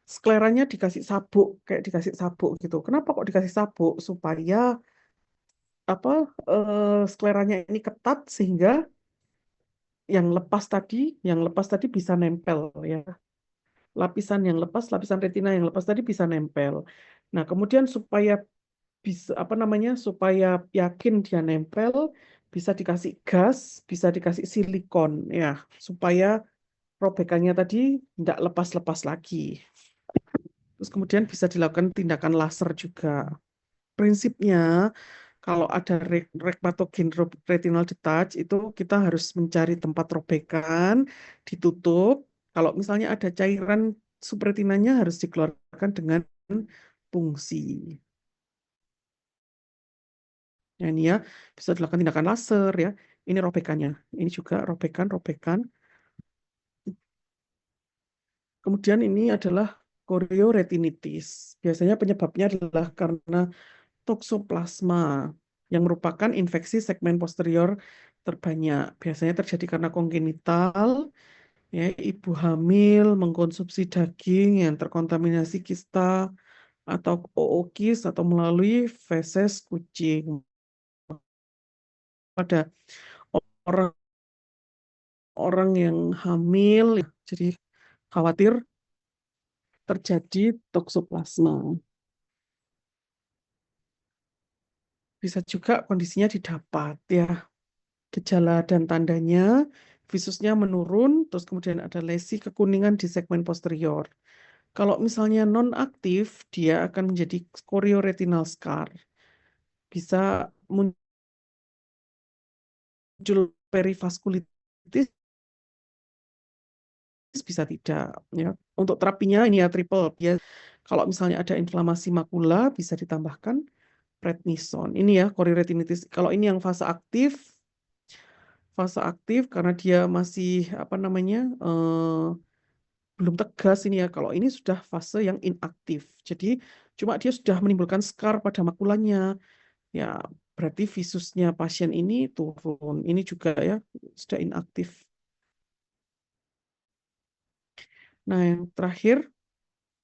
skleranya dikasih sabuk, kayak dikasih sabuk gitu. Kenapa kok dikasih sabuk? Supaya apa skleranya ini ketat sehingga yang lepas tadi bisa nempel ya. Lapisan retina yang lepas tadi bisa nempel. Nah, kemudian supaya bisa apa namanya? Supaya yakin dia nempel, bisa dikasih gas, bisa dikasih silikon ya, supaya robekannya tadi tidak lepas-lepas lagi. Terus kemudian bisa dilakukan tindakan laser juga. Prinsipnya Kalau ada rheumatogen retinal detach itu kita harus mencari tempat robekan, ditutup. Kalau misalnya ada cairan subretinanya harus dikeluarkan dengan pungsi. Nah, ini ya bisa dilakukan tindakan laser ya. Ini robekannya. Ini juga robekan-robekan. Kemudian ini adalah chorioretinitis. Biasanya penyebabnya adalah karena toksoplasma yang merupakan infeksi segmen posterior terbanyak. Biasanya terjadi karena kongenital, ya, ibu hamil mengkonsumsi daging yang terkontaminasi kista atau ookis atau melalui feses kucing. Pada orang yang hamil, jadi khawatir terjadi toksoplasma. Bisa juga kondisinya didapat ya. Gejala dan tandanya visusnya menurun, terus kemudian ada lesi kekuningan di segmen posterior. Kalau misalnya non-aktif, dia akan menjadi chorioretinal scar. Bisa muncul perivaskulitis, bisa tidak. Ya. Untuk terapinya ini ya triple. Ya. Kalau misalnya ada inflamasi makula, bisa ditambahkan prednison. Ini ya chorioretinitis. Kalau ini yang fase aktif karena dia masih apa namanya belum tegas ini ya. Kalau ini sudah fase yang inaktif. Jadi cuma dia sudah menimbulkan scar pada makulanya. Ya berarti visusnya pasien ini turun. Ini juga ya sudah inaktif. Nah yang terakhir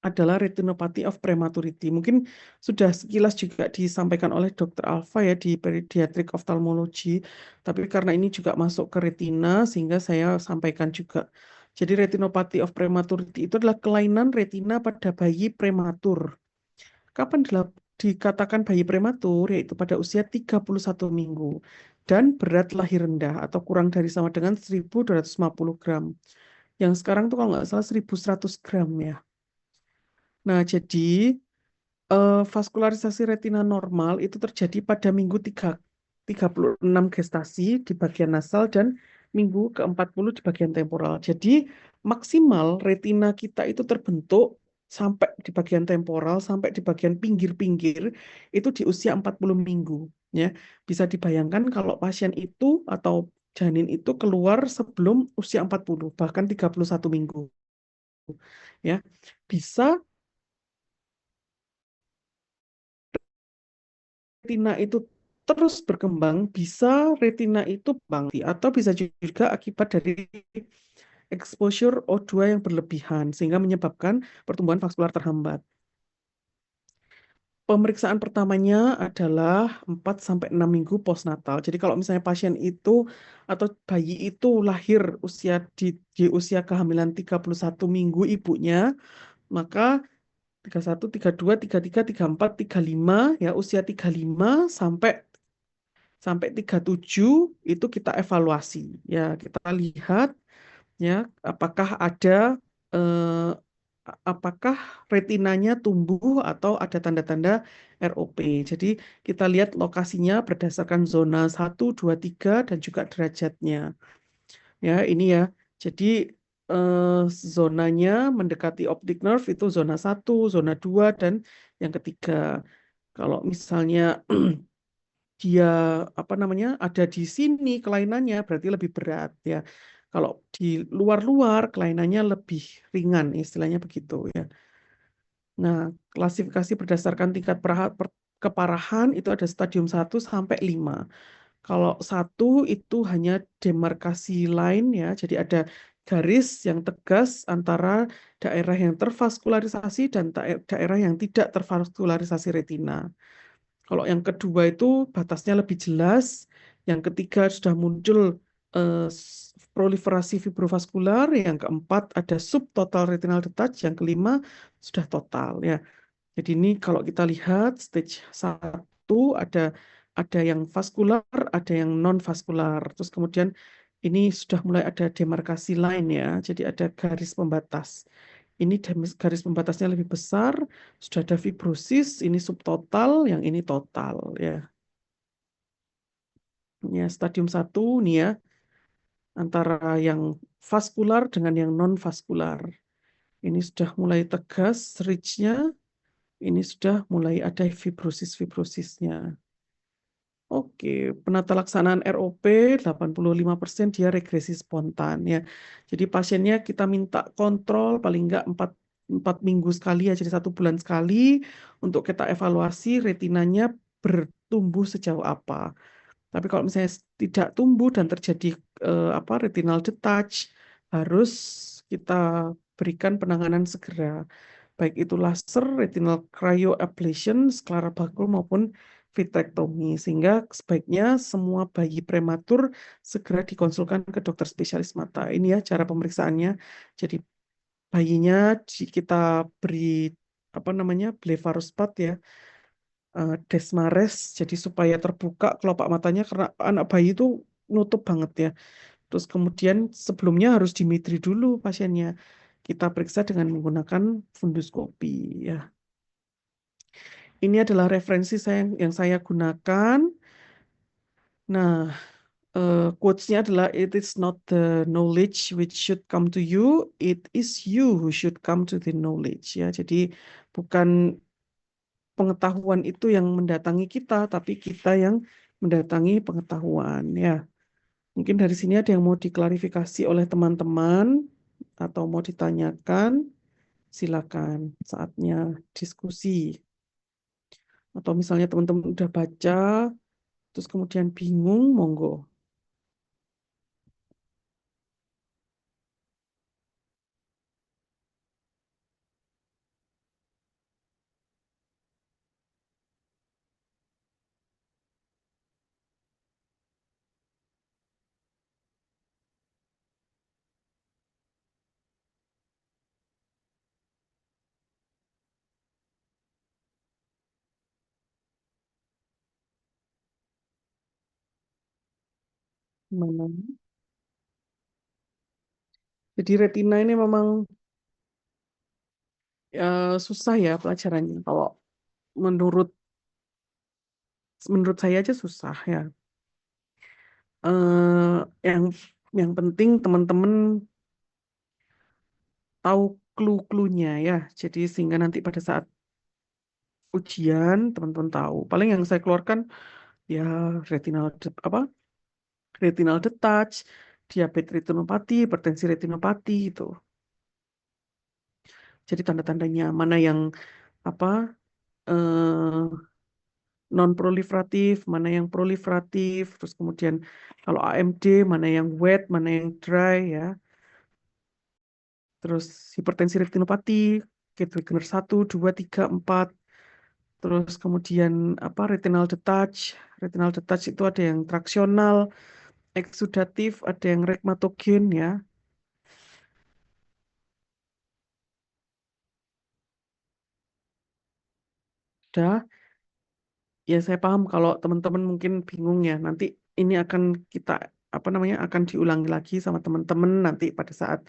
adalah retinopathy of prematurity. Mungkin sudah sekilas juga disampaikan oleh Dr. Alfa ya di pediatric ophthalmology, tapi karena ini juga masuk ke retina sehingga saya sampaikan juga. Jadi retinopathy of prematurity itu adalah kelainan retina pada bayi prematur. Kapan dikatakan bayi prematur? Yaitu pada usia 31 minggu dan berat lahir rendah atau kurang dari sama dengan 1.250 gram. Yang sekarang tuh kalau nggak salah 1.100 gram ya. Nah, jadi vaskularisasi retina normal itu terjadi pada minggu 36 gestasi di bagian nasal dan minggu ke-40 di bagian temporal. Jadi maksimal retina kita itu terbentuk sampai di bagian temporal, sampai di bagian pinggir-pinggir itu di usia 40 minggu. Ya, bisa dibayangkan kalau pasien itu atau janin itu keluar sebelum usia 40, bahkan 31 minggu. Ya, bisa retina itu terus berkembang, bisa retina itu bangkit atau bisa juga akibat dari exposure O2 yang berlebihan sehingga menyebabkan pertumbuhan vaskular terhambat. Pemeriksaan pertamanya adalah 4 sampai 6 minggu postnatal. Jadi kalau misalnya pasien itu atau bayi itu lahir di usia kehamilan 31 minggu ibunya, maka 31, 32, 33, 34, 35 ya usia 35 sampai sampai 37 itu kita evaluasi ya kita lihat ya apakah ada eh, apakah retinanya tumbuh atau ada tanda-tanda ROP. Jadi kita lihat lokasinya berdasarkan zona 1, 2, 3 dan juga derajatnya. Ya, ini ya. Jadi eh, zonanya mendekati optic nerve itu zona 1, zona 2 dan yang ketiga. Kalau misalnya dia apa namanya ada di sini kelainannya berarti lebih berat ya. Kalau di luar-luar kelainannya lebih ringan istilahnya begitu ya. Nah, klasifikasi berdasarkan tingkat keparahan itu ada stadium 1 sampai 5. Kalau 1 itu hanya demarkasi line ya, jadi ada garis yang tegas antara daerah yang tervaskularisasi dan daerah yang tidak tervaskularisasi retina. Kalau yang kedua itu batasnya lebih jelas. Yang ketiga sudah muncul proliferasi fibrovaskular. Yang keempat ada subtotal retinal detach. Yang kelima sudah total ya. Jadi ini kalau kita lihat stage 1 ada yang vaskular, ada yang non vaskular. Terus kemudian ini sudah mulai ada demarkasi line ya. Jadi ada garis pembatas. Ini garis pembatasnya lebih besar, sudah ada fibrosis, ini subtotal, yang ini total ya. Ya, stadium 1 nih ya, antara yang vaskular dengan yang non-vaskular. Ini sudah mulai tegas ridge-nya, ini sudah mulai ada fibrosis-fibrosisnya. Oke, penata laksanaan ROP 85% dia regresi spontan ya. Jadi pasiennya kita minta kontrol paling enggak 4 minggu sekali ya, jadi 1 bulan sekali untuk kita evaluasi retinanya bertumbuh sejauh apa. Tapi kalau misalnya tidak tumbuh dan terjadi retinal detach, harus kita berikan penanganan segera. Baik itu laser, retinal cryoablation, skleral bakul maupun vitrektomi. Sehingga sebaiknya semua bayi prematur segera dikonsulkan ke dokter spesialis mata. Ini ya cara pemeriksaannya. Jadi bayinya kita beri blefarospad ya, desmares, jadi supaya terbuka kelopak matanya karena anak bayi itu nutup banget ya. Terus kemudian sebelumnya harus dimitri dulu pasiennya. Kita periksa dengan menggunakan funduskopi ya. Ini adalah referensi yang saya gunakan. Nah, quotes-nya adalah it is not the knowledge which should come to you, it is you who should come to the knowledge ya. Jadi bukan pengetahuan itu yang mendatangi kita, tapi kita yang mendatangi pengetahuan ya. Mungkin dari sini ada yang mau diklarifikasi oleh teman-teman atau mau ditanyakan, silakan saatnya diskusi. Atau misalnya teman-teman udah baca, terus kemudian bingung, monggo. Gimana? Jadi retina ini memang susah ya pelajarannya. Kalau menurut menurut saya aja susah ya. Eh, yang yang penting teman-teman tahu clue-cluenya ya. Jadi sehingga nanti pada saat ujian teman-teman tahu. Paling yang saya keluarkan ya retinal detach, diabetes retinopati, hipertensi retinopati itu. Jadi tanda-tandanya mana yang apa non proliferatif, mana yang proliferatif, terus kemudian kalau AMD mana yang wet, mana yang dry ya. Terus hipertensi retinopati, Wegener 1, 2, 3, 4. Terus kemudian retinal detach. Retinal detach itu ada yang traksional, eksudatif, ada yang rheumatogene ya. Udah, ya saya paham kalau teman-teman mungkin bingung ya. Nanti ini akan kita akan diulangi lagi sama teman-teman nanti pada saat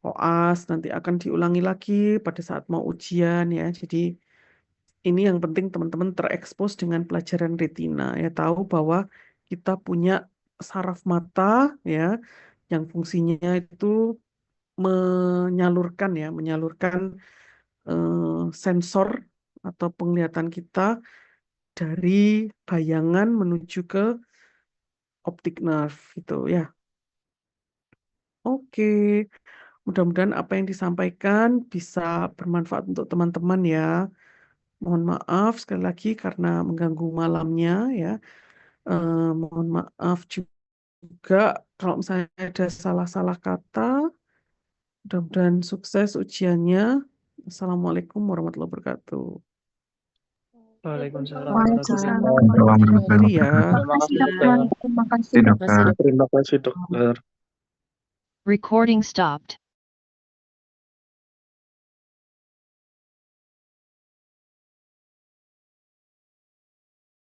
koas, nanti akan diulangi lagi pada saat mau ujian ya. Jadi ini yang penting teman-teman terekspos dengan pelajaran retina ya, tahu bahwa kita punya saraf mata ya yang fungsinya itu menyalurkan sensor atau penglihatan kita dari bayangan menuju ke optic nerve gitu ya. Oke, mudah-mudahan apa yang disampaikan bisa bermanfaat untuk teman-teman ya. Mohon maaf sekali lagi karena mengganggu malamnya ya. Mohon maaf juga kalau misalnya ada salah-salah kata. Mudah-mudahan sukses ujiannya. Assalamualaikum warahmatullahi wabarakatuh. Waalaikumsalam Waalaikumsalam warahmatullahi Terima warahmatullahi kasih ya. wabarakatuh. wabarakatuh. Terima kasih, dokter. Terima kasih, Terima kasih, dokter. dokter. Recording stopped.